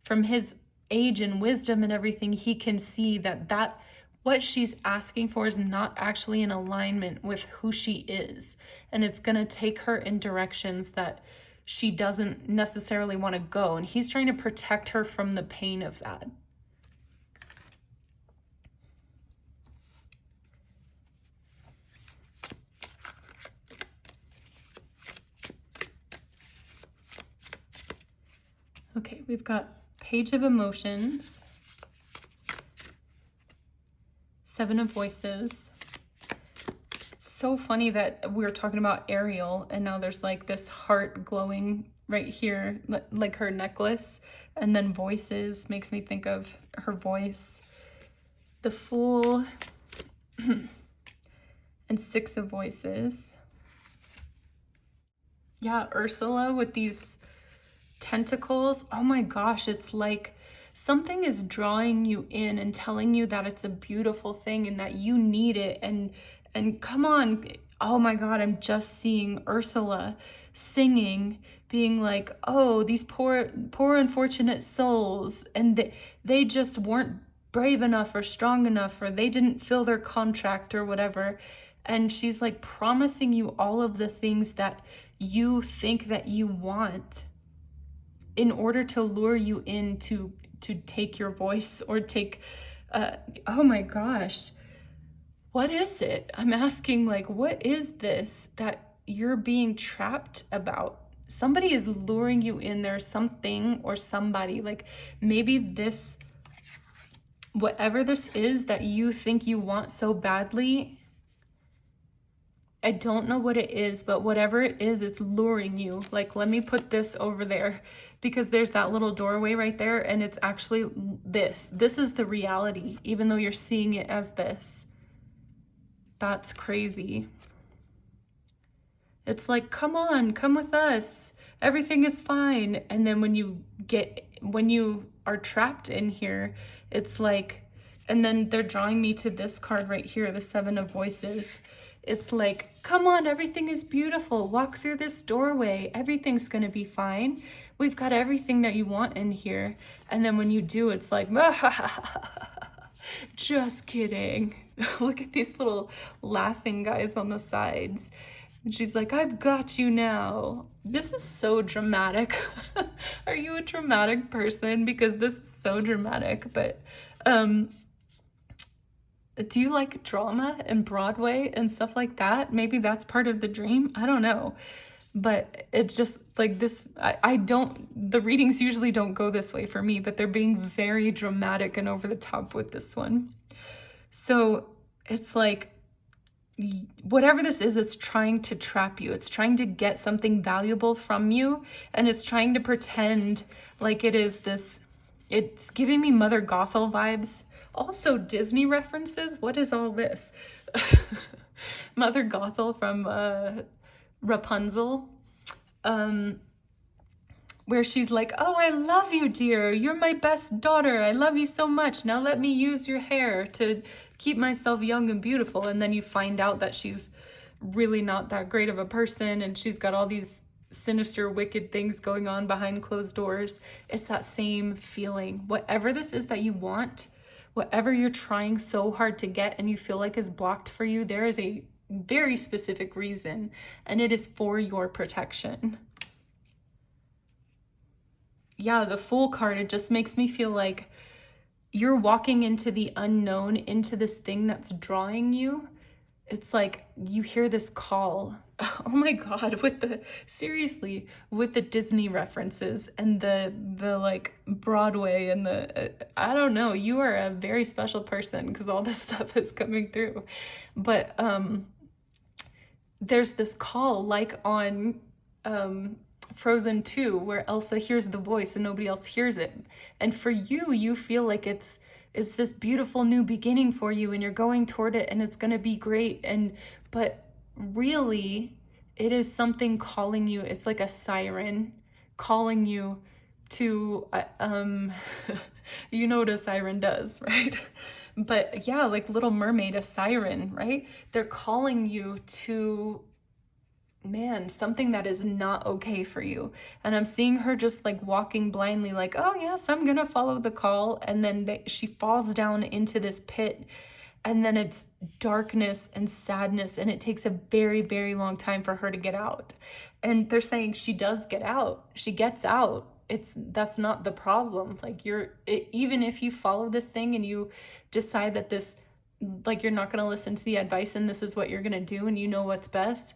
from his age and wisdom and everything, he can see that what she's asking for is not actually in alignment with who she is. And it's going to take her in directions that she doesn't necessarily want to go. And he's trying to protect her from the pain of that. Okay, we've got Page of Emotions, Seven of Voices. It's so funny that we were talking about Ariel and now there's like this heart glowing right here, like her necklace, and then voices makes me think of her voice. The Fool and Six of Voices. Yeah, Ursula with these tentacles. Oh my gosh, it's like something is drawing you in and telling you that it's a beautiful thing and that you need it. And come on. Oh my God, I'm just seeing Ursula singing, being like, oh, these poor unfortunate souls, and they just weren't brave enough or strong enough, or they didn't fill their contract or whatever. And she's like promising you all of the things that you think that you want in order to lure you in to take your voice or take, oh my gosh, what is it? I'm asking, like, what is this that you're being trapped about? Somebody is luring you in there, something or somebody, like maybe this, whatever this is that you think you want so badly, I don't know what it is, but whatever it is, it's luring you. Like, let me put this over there because there's that little doorway right there. And it's actually this. This is the reality, even though you're seeing it as this. That's crazy. It's like, come on, come with us. Everything is fine. And then when you are trapped in here, it's like, and then they're drawing me to this card right here, the Seven of Voices. It's like, come on, everything is beautiful. Walk through this doorway. Everything's going to be fine. We've got everything that you want in here. And then when you do, it's like, just kidding. Look at these little laughing guys on the sides. And she's like, I've got you now. This is so dramatic. Are you a dramatic person? Because this is so dramatic. But, do you like drama and Broadway and stuff like that? Maybe that's part of the dream. I don't know. But it's just like this. I don't, the readings usually don't go this way for me, but they're being very dramatic and over the top with this one. So it's like, whatever this is, it's trying to trap you. It's trying to get something valuable from you. And it's trying to pretend like it is this, it's giving me Mother Gothel vibes. Also Disney references. What is all this? Mother Gothel from Rapunzel. Where she's like, oh, I love you, dear. You're my best daughter. I love you so much. Now let me use your hair to keep myself young and beautiful. And then you find out that she's really not that great of a person. And she's got all these sinister, wicked things going on behind closed doors. It's that same feeling. Whatever this is that you want, whatever you're trying so hard to get and you feel like is blocked for you, there is a very specific reason. And it is for your protection. Yeah, the Fool card, it just makes me feel like you're walking into the unknown, into this thing that's drawing you. It's like you hear this call. Oh my God, seriously, with the Disney references and the like Broadway and I don't know, you are a very special person because all this stuff is coming through. But there's this call like on Frozen 2 where Elsa hears the voice and nobody else hears it. And for you, you feel like it's this beautiful new beginning for you and you're going toward it and it's going to be great. But really, it is something calling you. It's like a siren calling you to, you know what a siren does, right? But yeah, like Little Mermaid, a siren, right? They're calling you to, man, something that is not okay for you. And I'm seeing her just like walking blindly, like, oh yes, I'm gonna follow the call. And then she falls down into this pit. And then it's darkness and sadness. And it takes a very, very long time for her to get out. And they're saying she does get out. She gets out. That's not the problem. Like even if you follow this thing and you decide that this, like, you're not gonna listen to the advice and this is what you're gonna do and you know what's best,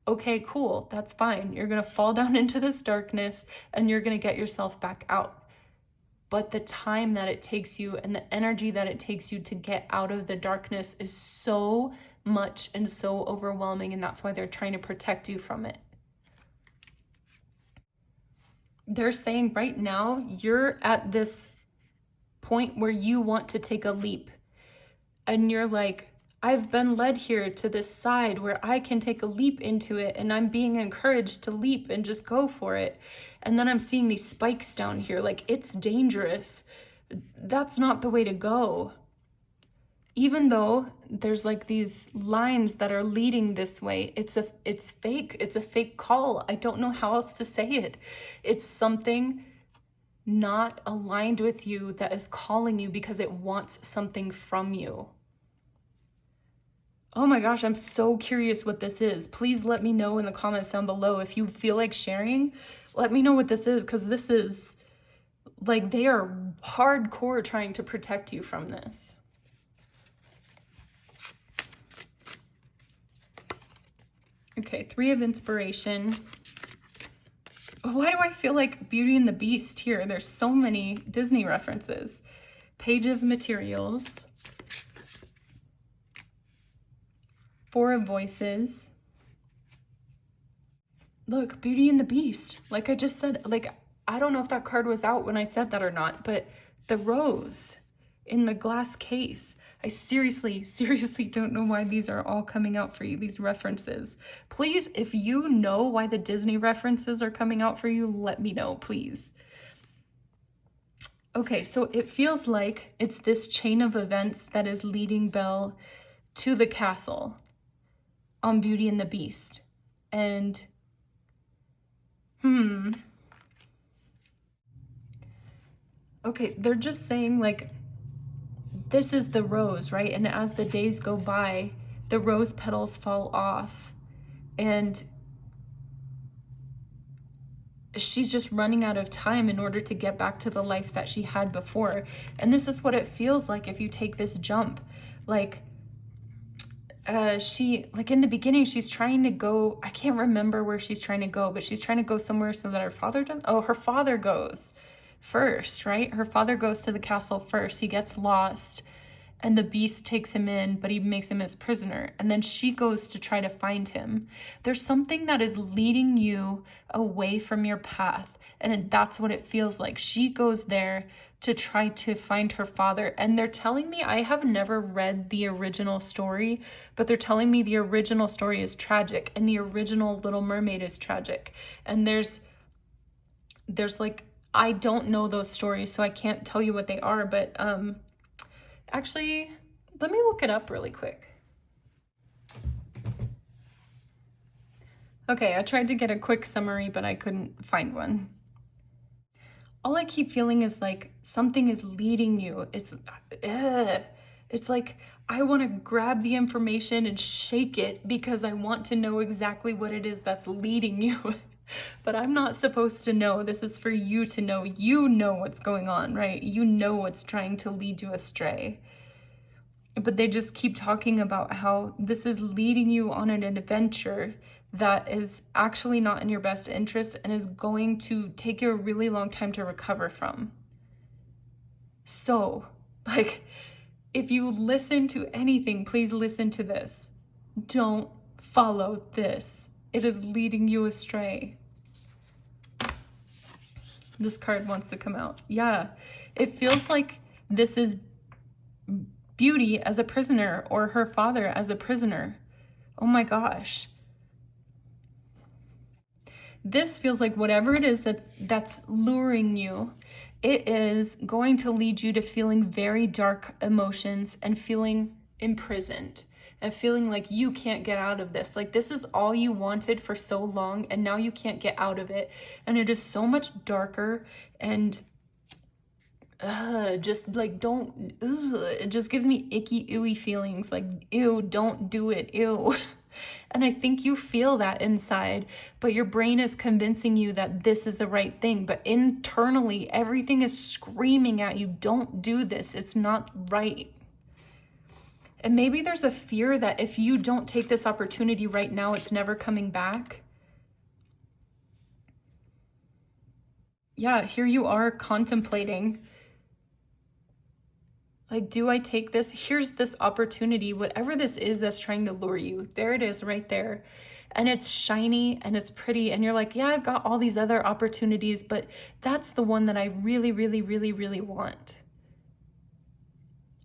okay, cool, that's fine. You're going to fall down into this darkness and you're going to get yourself back out. But the time that it takes you and the energy that it takes you to get out of the darkness is so much and so overwhelming, and that's why they're trying to protect you from it. They're saying right now, you're at this point where you want to take a leap. And you're like, I've been led here to this side where I can take a leap into it, and I'm being encouraged to leap and just go for it. And then I'm seeing these spikes down here, like, it's dangerous. That's not the way to go. Even though there's like these lines that are leading this way, it's fake. It's a fake call. I don't know how else to say it. It's something not aligned with you that is calling you because it wants something from you. Oh my gosh, I'm so curious what this is. Please let me know in the comments down below. If you feel like sharing, let me know what this is, because this is like, they are hardcore trying to protect you from this. Okay, 3 of Inspiration. Why do I feel like Beauty and the Beast here? There's so many Disney references. Page of Materials. 4 of Voices. Look, Beauty and the Beast. Like I just said, like, I don't know if that card was out when I said that or not, but the rose in the glass case. I seriously don't know why these are all coming out for you, these references. Please, if you know why the Disney references are coming out for you, let me know, please. Okay, so it feels like it's this chain of events that is leading Belle to the castle on Beauty and the Beast. And, okay, they're just saying, like, this is the rose, right? And as the days go by, the rose petals fall off, and she's just running out of time in order to get back to the life that she had before. And this is what it feels like if you take this jump. Like, like in the beginning, she's trying to go, I can't remember where she's trying to go, but she's trying to go somewhere so that her father does. Oh, her father goes first, right? Her father goes to the castle first. He gets lost and the beast takes him in, but he makes him his prisoner. And then she goes to try to find him. There's something that is leading you away from your path. And that's what it feels like. She goes there to try to find her father. And they're telling me, I have never read the original story, but they're telling me the original story is tragic and the original Little Mermaid is tragic. And there's like, I don't know those stories, so I can't tell you what they are, but actually, let me look it up really quick. Okay, I tried to get a quick summary, but I couldn't find one. All I keep feeling is like something is leading you. It's like I want to grab the information and shake it because I want to know exactly what it is that's leading you. But I'm not supposed to know. This is for you to know. You know what's going on, right? You know what's trying to lead you astray. But they just keep talking about how this is leading you on an adventure that is actually not in your best interest and is going to take you a really long time to recover from. So, like, if you listen to anything, please listen to this. Don't follow this. It is leading you astray. This card wants to come out. Yeah, it feels like this is Beauty as a prisoner or her father as a prisoner. Oh my gosh. This feels like whatever it is that's luring you, it is going to lead you to feeling very dark emotions and feeling imprisoned. And feeling like you can't get out of this. Like this is all you wanted for so long and now you can't get out of it. And it is so much darker and just like it just gives me icky, ooey feelings. Like, ew, don't do it, ew. And I think you feel that inside, but your brain is convincing you that this is the right thing. But internally, everything is screaming at you, don't do this. It's not right. And maybe there's a fear that if you don't take this opportunity right now, it's never coming back. Yeah, here you are contemplating. Like, do I take this? Here's this opportunity, whatever this is that's trying to lure you. There it is right there. And it's shiny and it's pretty. And you're like, yeah, I've got all these other opportunities, but that's the one that I really, really, really, really want.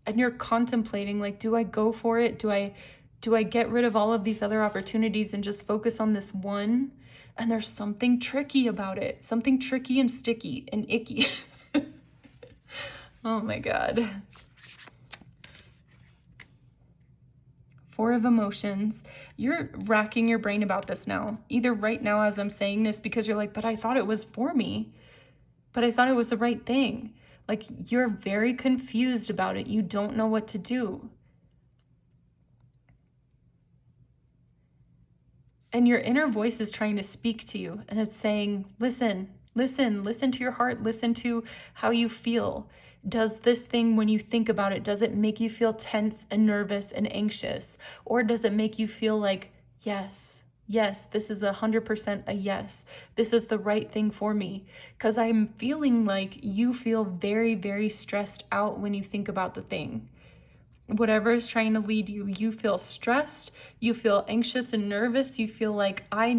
And you're contemplating, like, do I go for it? Do I get rid of all of these other opportunities and just focus on this one? And there's something tricky about it. Something tricky and sticky and icky. Oh my God. Four of emotions. You're racking your brain about this now. Either right now as I'm saying this, because you're like, but I thought it was for me. But I thought it was the right thing. Like, you're very confused about it. You don't know what to do. And your inner voice is trying to speak to you. And it's saying, listen, listen, listen to your heart. Listen to how you feel. Does this thing, when you think about it, does it make you feel tense and nervous and anxious? Or does it make you feel like, yes, yes, this is 100% a yes. This is the right thing for me. Because I'm feeling like you feel very, very stressed out when you think about the thing. Whatever is trying to lead you, you feel stressed, you feel anxious and nervous, you feel like, I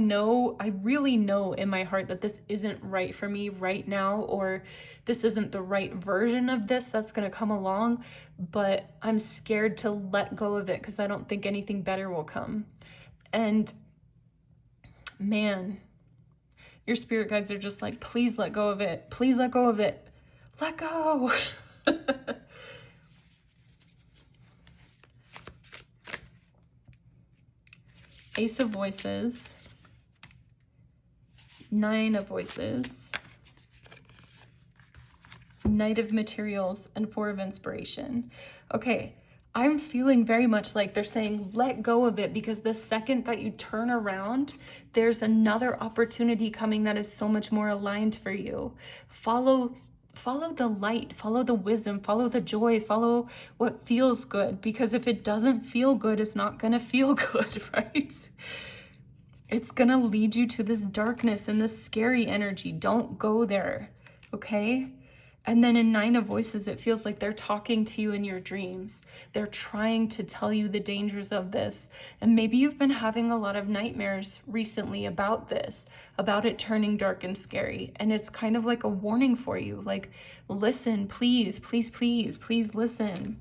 really know in my heart that this isn't right for me right now, or this isn't the right version of this that's going to come along, but I'm scared to let go of it because I don't think anything better will come. And man, your spirit guides are just like, please let go of it. Please let go of it. Let go. Ace of Voices, Nine of Voices, Knight of Materials, and Four of Inspiration. Okay, I'm feeling very much like they're saying, let go of it, because the second that you turn around, there's another opportunity coming that is so much more aligned for you. Follow the light, follow the wisdom, follow the joy, follow what feels good, because if it doesn't feel good, it's not gonna feel good, right? It's gonna lead you to this darkness and this scary energy. Don't go there, okay? And then in Nine of Voices, it feels like they're talking to you in your dreams. They're trying to tell you the dangers of this. And maybe you've been having a lot of nightmares recently about this, about it turning dark and scary. And it's kind of like a warning for you. Like, listen, please, please, please, please listen.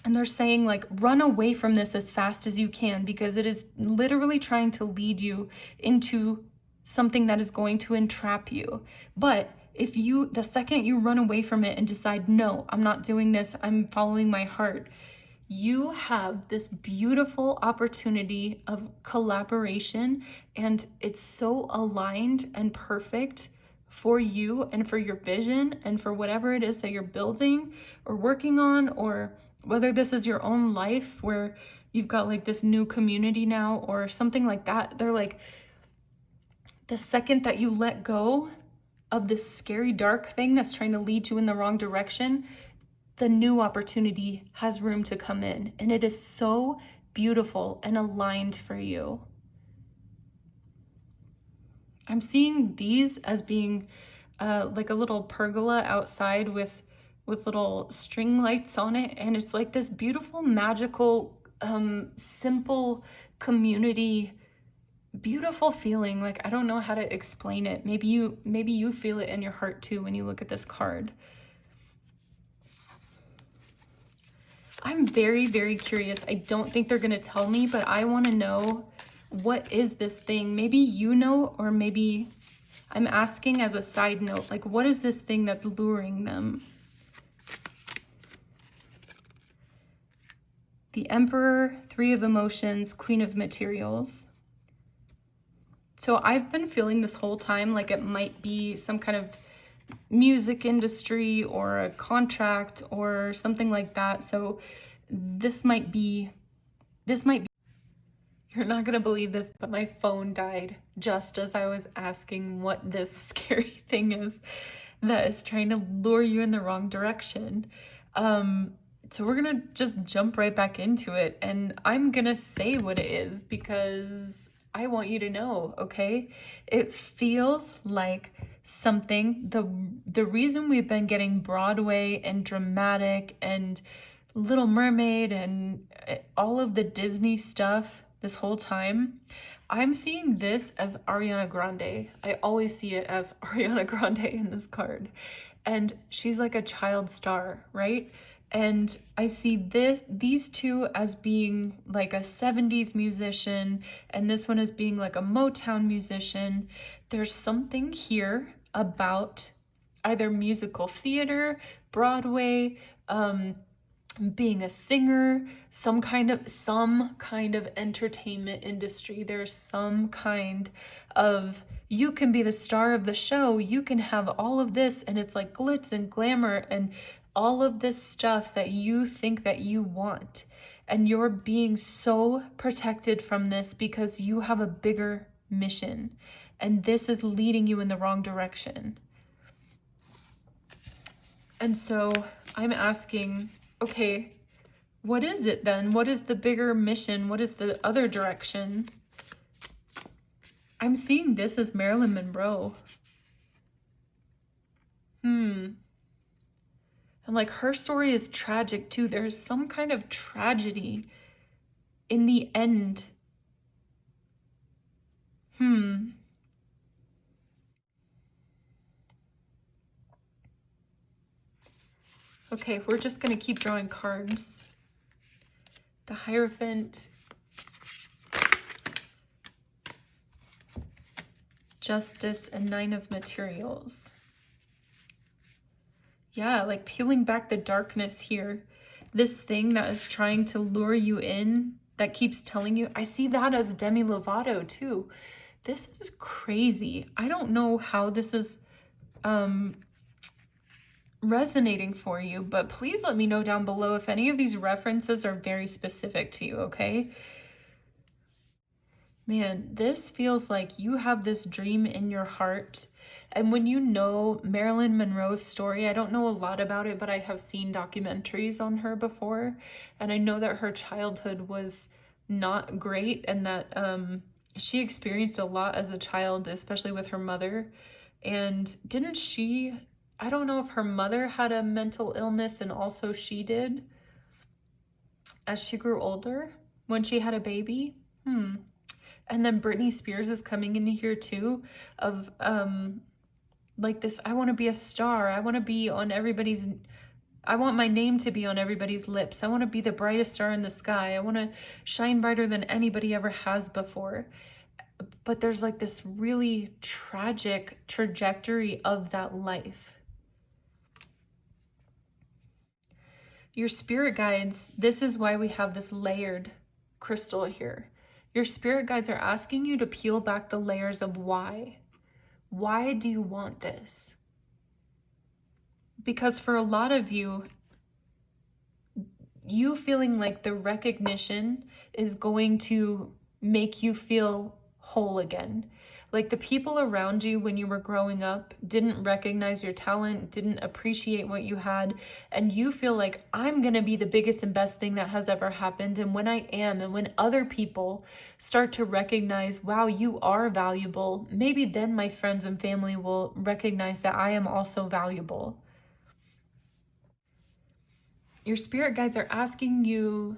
And they're saying, like, run away from this as fast as you can, because it is literally trying to lead you into something that is going to entrap you. But the second you run away from it and decide, no, I'm not doing this, I'm following my heart, you have this beautiful opportunity of collaboration, and it's so aligned and perfect for you and for your vision and for whatever it is that you're building or working on, or whether this is your own life where you've got like this new community now or something like that. They're like, the second that you let go of this scary dark thing that's trying to lead you in the wrong direction, the new opportunity has room to come in, and it is so beautiful and aligned for you. I'm seeing these as being like a little pergola outside with little string lights on it, and it's like this beautiful, magical, simple community, beautiful feeling. Like, I don't know how to explain it. Maybe you feel it in your heart too when you look at this card. I'm very, very curious. I don't think they're gonna tell me, but I want to know, what is this thing? Maybe you know, or maybe I'm asking as a side note, like, what is this thing that's luring them? The Emperor, Three of Emotions, Queen of Materials. So I've been feeling this whole time like it might be some kind of music industry or a contract or something like that. So this might be, you're not gonna believe this, but my phone died just as I was asking what this scary thing is that is trying to lure you in the wrong direction. So we're gonna just jump right back into it, and I'm gonna say what it is because I want you to know, okay? It feels like something, the reason we've been getting Broadway and dramatic and Little Mermaid and all of the Disney stuff this whole time, I'm seeing this as Ariana Grande. I always see it as Ariana Grande in this card. And she's like a child star, right? And I see these two as being like a 70s musician, and this one as being like a Motown musician. There's something here about either musical theater, Broadway, being a singer, some kind of entertainment industry. There's some kind of, you can be the star of the show, you can have all of this, and it's like glitz and glamour and all of this stuff that you think that you want. And you're being so protected from this because you have a bigger mission, and this is leading you in the wrong direction. And so I'm asking, okay, what is it then? What is the bigger mission? What is the other direction? I'm seeing this as Marilyn Monroe. And like, her story is tragic too. There's some kind of tragedy in the end. Okay, we're just gonna keep drawing cards. The Hierophant, Justice, and Nine of Materials. Yeah, like peeling back the darkness here. This thing that is trying to lure you in, that keeps telling you. I see that as Demi Lovato too. This is crazy. I don't know how this is resonating for you, but please let me know down below if any of these references are very specific to you, okay? Man, this feels like you have this dream in your heart. And when you know Marilyn Monroe's story, I don't know a lot about it, but I have seen documentaries on her before. And I know that her childhood was not great, and that she experienced a lot as a child, especially with her mother. And didn't she, I don't know if her mother had a mental illness and also she did as she grew older when she had a baby. And then Britney Spears is coming in here too, of like this, I want to be a star. I want to be on everybody's, I want my name to be on everybody's lips. I want to be the brightest star in the sky. I want to shine brighter than anybody ever has before. But there's like this really tragic trajectory of that life. Your spirit guides, this is why we have this layered crystal here. Your spirit guides are asking you to peel back the layers of why. Why do you want this? Because for a lot of you, you feeling like the recognition is going to make you feel whole again. Like the people around you when you were growing up didn't recognize your talent, didn't appreciate what you had, and you feel like, I'm gonna be the biggest and best thing that has ever happened. And when I am, and when other people start to recognize, wow, you are valuable, maybe then my friends and family will recognize that I am also valuable. Your spirit guides are asking you,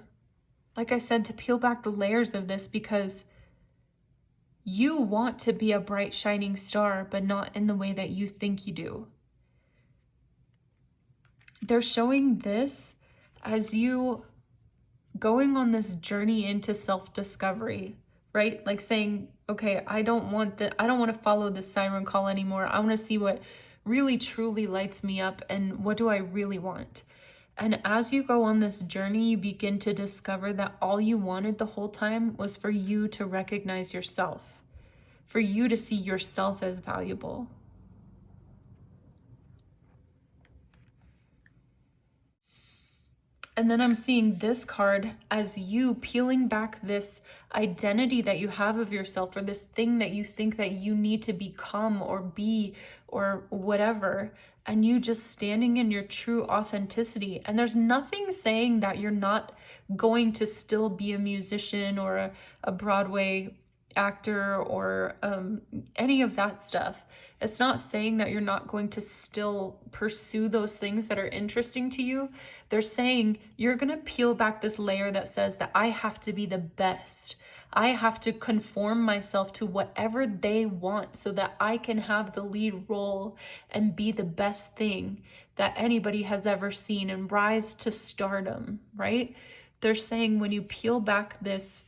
like I said, to peel back the layers of this, because you want to be a bright, shining star, but not in the way that you think you do. They're showing this as you going on this journey into self-discovery, right? Like saying, okay, I don't want to follow this siren call anymore. I want to see what really truly lights me up, and what do I really want? And as you go on this journey, you begin to discover that all you wanted the whole time was for you to recognize yourself, for you to see yourself as valuable. And then I'm seeing this card as you peeling back this identity that you have of yourself, or this thing that you think that you need to become or be or whatever. and you just standing in your true authenticity. And there's nothing saying that you're not going to still be a musician or a Broadway actor or any of that stuff. It's not saying that you're not going to still pursue those things that are interesting to you. They're saying you're going to peel back this layer that says that I have to be the best. I have to conform myself to whatever they want so that I can have the lead role and be the best thing that anybody has ever seen and rise to stardom, right? They're saying when you peel back this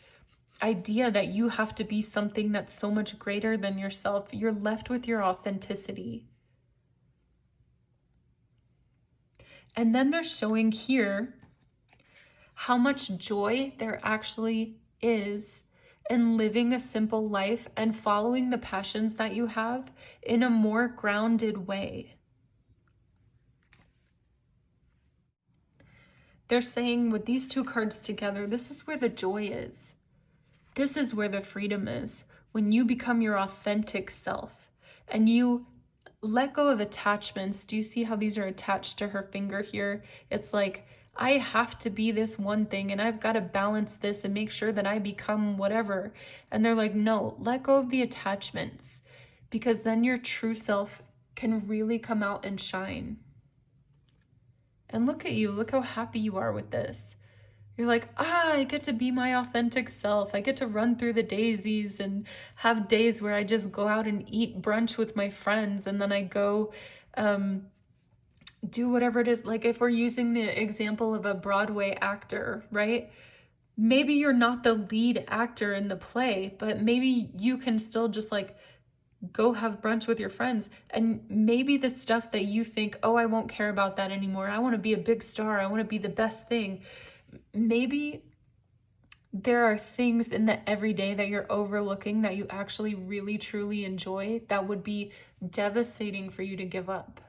idea that you have to be something that's so much greater than yourself, you're left with your authenticity. And then they're showing here how much joy there actually is in living a simple life and following the passions that you have in a more grounded way. They're saying with these two cards together, this is where the joy is. This is where the freedom is. When you become your authentic self and you let go of attachments. Do you see how these are attached to her finger here? It's like, I have to be this one thing and I've got to balance this and make sure that I become whatever. And they're like, no, let go of the attachments, because then your true self can really come out and shine. And look at you, look how happy you are with this. You're like, I get to be my authentic self. I get to run through the daisies and have days where I just go out and eat brunch with my friends. And then I go do whatever it is. Like if we're using the example of a Broadway actor, right? Maybe you're not the lead actor in the play, but maybe you can still just like go have brunch with your friends. And maybe the stuff that you think, oh, I won't care about that anymore. I want to be a big star. I want to be the best thing. Maybe there are things in the everyday that you're overlooking that you actually really truly enjoy that would be devastating for you to give up.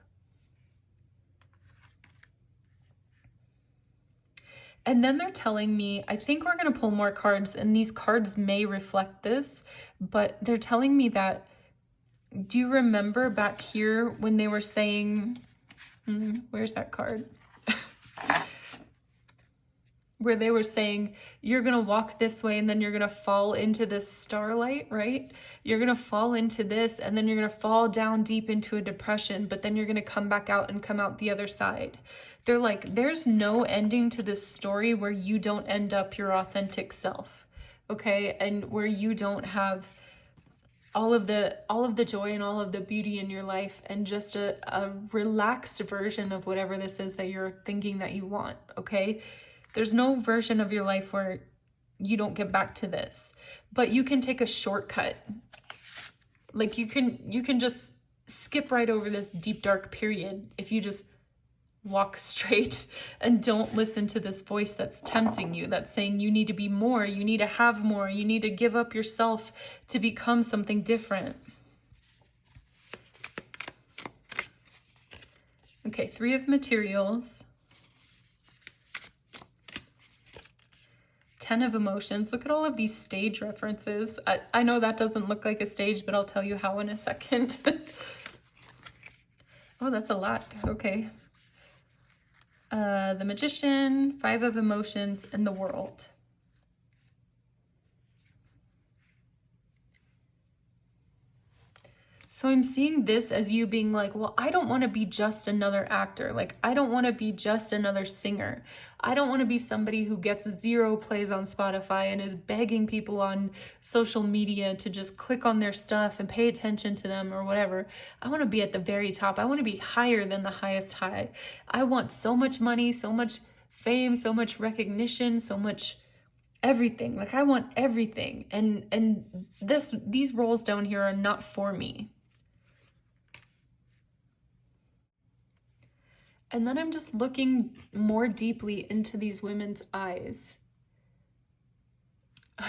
And then they're telling me, I think we're going to pull more cards, and these cards may reflect this, but they're telling me that, do you remember back here when they were saying, where's that card? Where they were saying, you're going to walk this way and then you're going to fall into this starlight, right? You're going to fall into this and then you're going to fall down deep into a depression, but then you're going to come back out and come out the other side. They're like, there's no ending to this story where you don't end up your authentic self, okay? And where you don't have all of the joy and all of the beauty in your life and just a relaxed version of whatever this is that you're thinking that you want, okay? There's no version of your life where you don't get back to this, but you can take a shortcut. Like you can just skip right over this deep, dark period if you just walk straight and don't listen to this voice that's tempting you, that's saying you need to be more, you need to have more, you need to give up yourself to become something different. Okay, 3 of materials. 10 of emotions. Look at all of these stage references. I know that doesn't look like a stage, but I'll tell you how in a second. Oh, that's a lot. Okay. The Magician, 5 of emotions, and the World. So I'm seeing this as you being like, well, I don't want to be just another actor. Like, I don't want to be just another singer. I don't want to be somebody who gets 0 plays on Spotify and is begging people on social media to just click on their stuff and pay attention to them or whatever. I want to be at the very top. I want to be higher than the highest high. I want so much money, so much fame, so much recognition, so much everything. Like, I want everything. And these roles down here are not for me. And then I'm just looking more deeply into these women's eyes.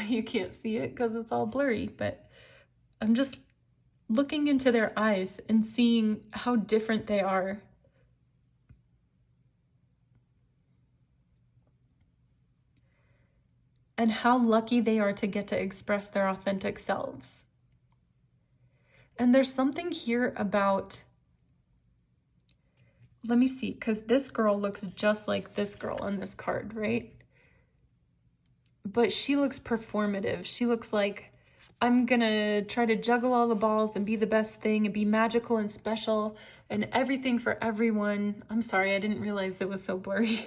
You can't see it because it's all blurry, but I'm just looking into their eyes and seeing how different they are. And how lucky they are to get to express their authentic selves. And there's something here about let me see, because this girl looks just like this girl on this card, right? But she looks performative. She looks like, I'm gonna try to juggle all the balls and be the best thing and be magical and special and everything for everyone. I'm sorry, I didn't realize it was so blurry.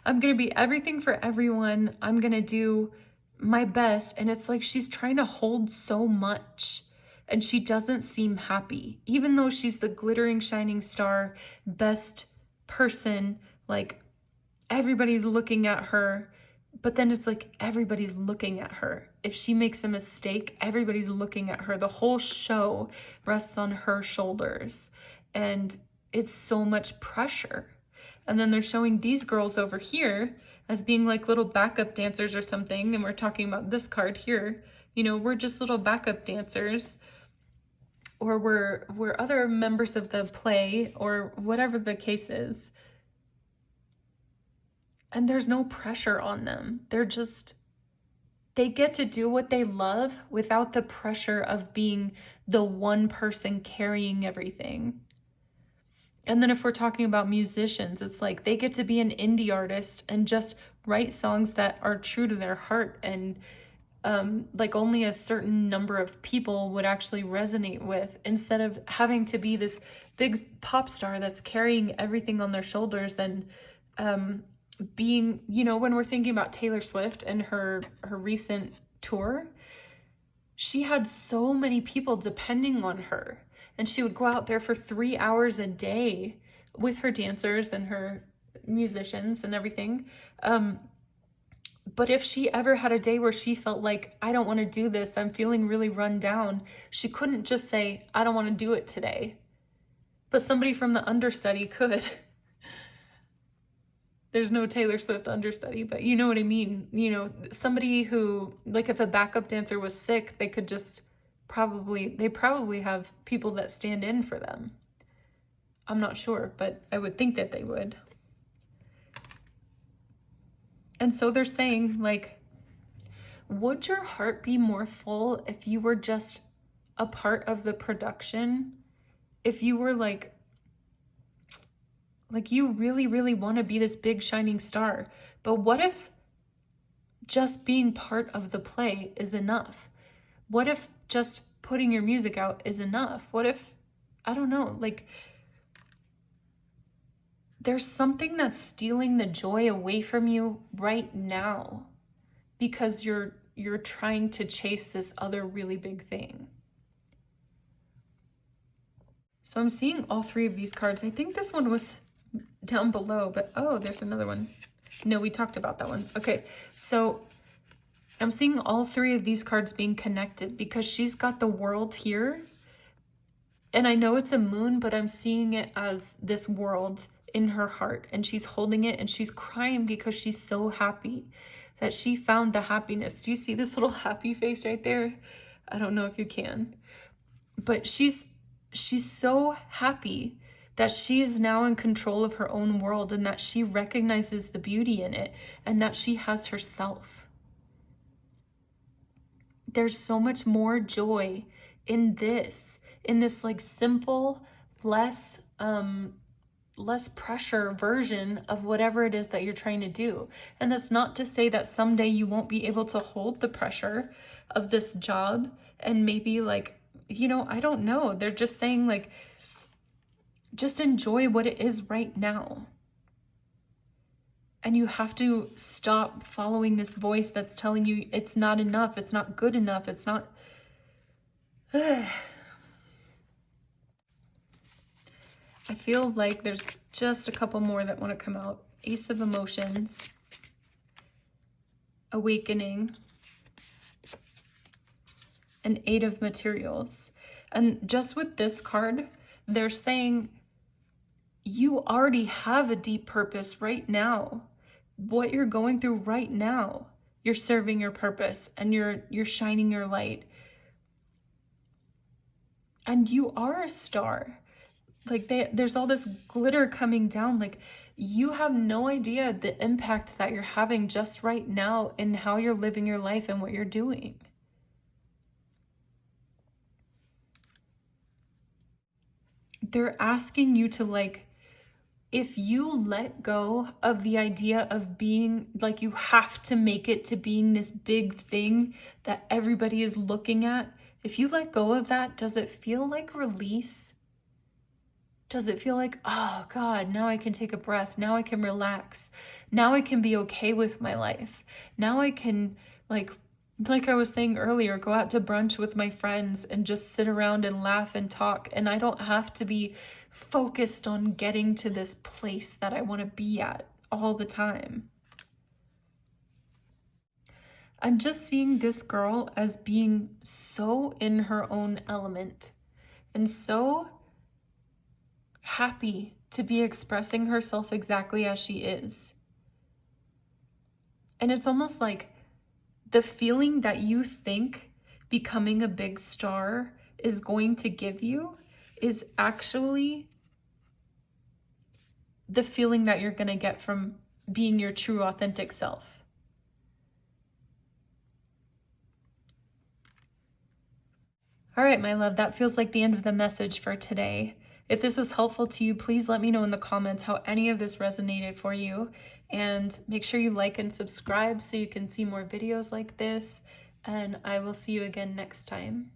I'm gonna be everything for everyone. I'm gonna do my best. And it's like she's trying to hold so much and she doesn't seem happy, even though she's the glittering, shining star, best person. Like, everybody's looking at her. But then it's like everybody's looking at her. If she makes a mistake, everybody's looking at her. The whole show rests on her shoulders. And it's so much pressure. And then they're showing these girls over here as being like little backup dancers or something. And we're talking about this card here. You know, we're just little backup dancers. Or we're other members of the play, or whatever the case is. And there's no pressure on them. They get to do what they love without the pressure of being the one person carrying everything. And then if we're talking about musicians, it's like they get to be an indie artist and just write songs that are true to their heart and like only a certain number of people would actually resonate with, instead of having to be this big pop star that's carrying everything on their shoulders and being, you know, when we're thinking about Taylor Swift and her recent tour, she had so many people depending on her, and she would go out there for 3 hours a day with her dancers and her musicians and everything. But if she ever had a day where she felt like, I don't want to do this, I'm feeling really run down, she couldn't just say, I don't want to do it today. But somebody from the understudy could. There's no Taylor Swift understudy, but you know what I mean. You know, somebody who, like if a backup dancer was sick, they could just they probably have people that stand in for them. I'm not sure, but I would think that they would. And so they're saying, like, would your heart be more full if you were just a part of the production? If you were like you really, really want to be this big shining star. But what if just being part of the play is enough? What if just putting your music out is enough? What if, I don't know, like there's something that's stealing the joy away from you right now because you're trying to chase this other really big thing. So I'm seeing all three of these cards. I think this one was down below, but oh, there's another one. No, we talked about that one. Okay, so I'm seeing all three of these cards being connected because she's got the world here. And I know it's a moon, but I'm seeing it as this world in her heart, and she's holding it and she's crying because she's so happy that she found the happiness. Do you see this little happy face right there? I don't know if you can, but she's so happy that she is now in control of her own world, and that she recognizes the beauty in it, and that she has herself. There's so much more joy in this like simple, less pressure version of whatever it is that you're trying to do. And that's not to say that someday you won't be able to hold the pressure of this job and maybe like, you know, I don't know. They're just saying like, just enjoy what it is right now. And you have to stop following this voice that's telling you it's not enough, it's not good enough, it's not... I feel like there's just a couple more that want to come out. Ace of Emotions, Awakening, and Eight of Materials. And just with this card, they're saying you already have a deep purpose right now. What you're going through right now, you're serving your purpose and you're shining your light. And you are a star. Like there's all this glitter coming down. Like you have no idea the impact that you're having just right now in how you're living your life and what you're doing. They're asking you to like if you let go of the idea of being like you have to make it to being this big thing that everybody is looking at, if you let go of that, does it feel like release? Does it feel like, oh God, now I can take a breath. Now I can relax. Now I can be okay with my life. Now I can, like I was saying earlier, go out to brunch with my friends and just sit around and laugh and talk. And I don't have to be focused on getting to this place that I want to be at all the time. I'm just seeing this girl as being so in her own element and so happy to be expressing herself exactly as she is. And it's almost like the feeling that you think becoming a big star is going to give you is actually the feeling that you're going to get from being your true authentic self. All right, my love, that feels like the end of the message for today. If this was helpful to you, please let me know in the comments how any of this resonated for you. And make sure you like and subscribe so you can see more videos like this. And I will see you again next time.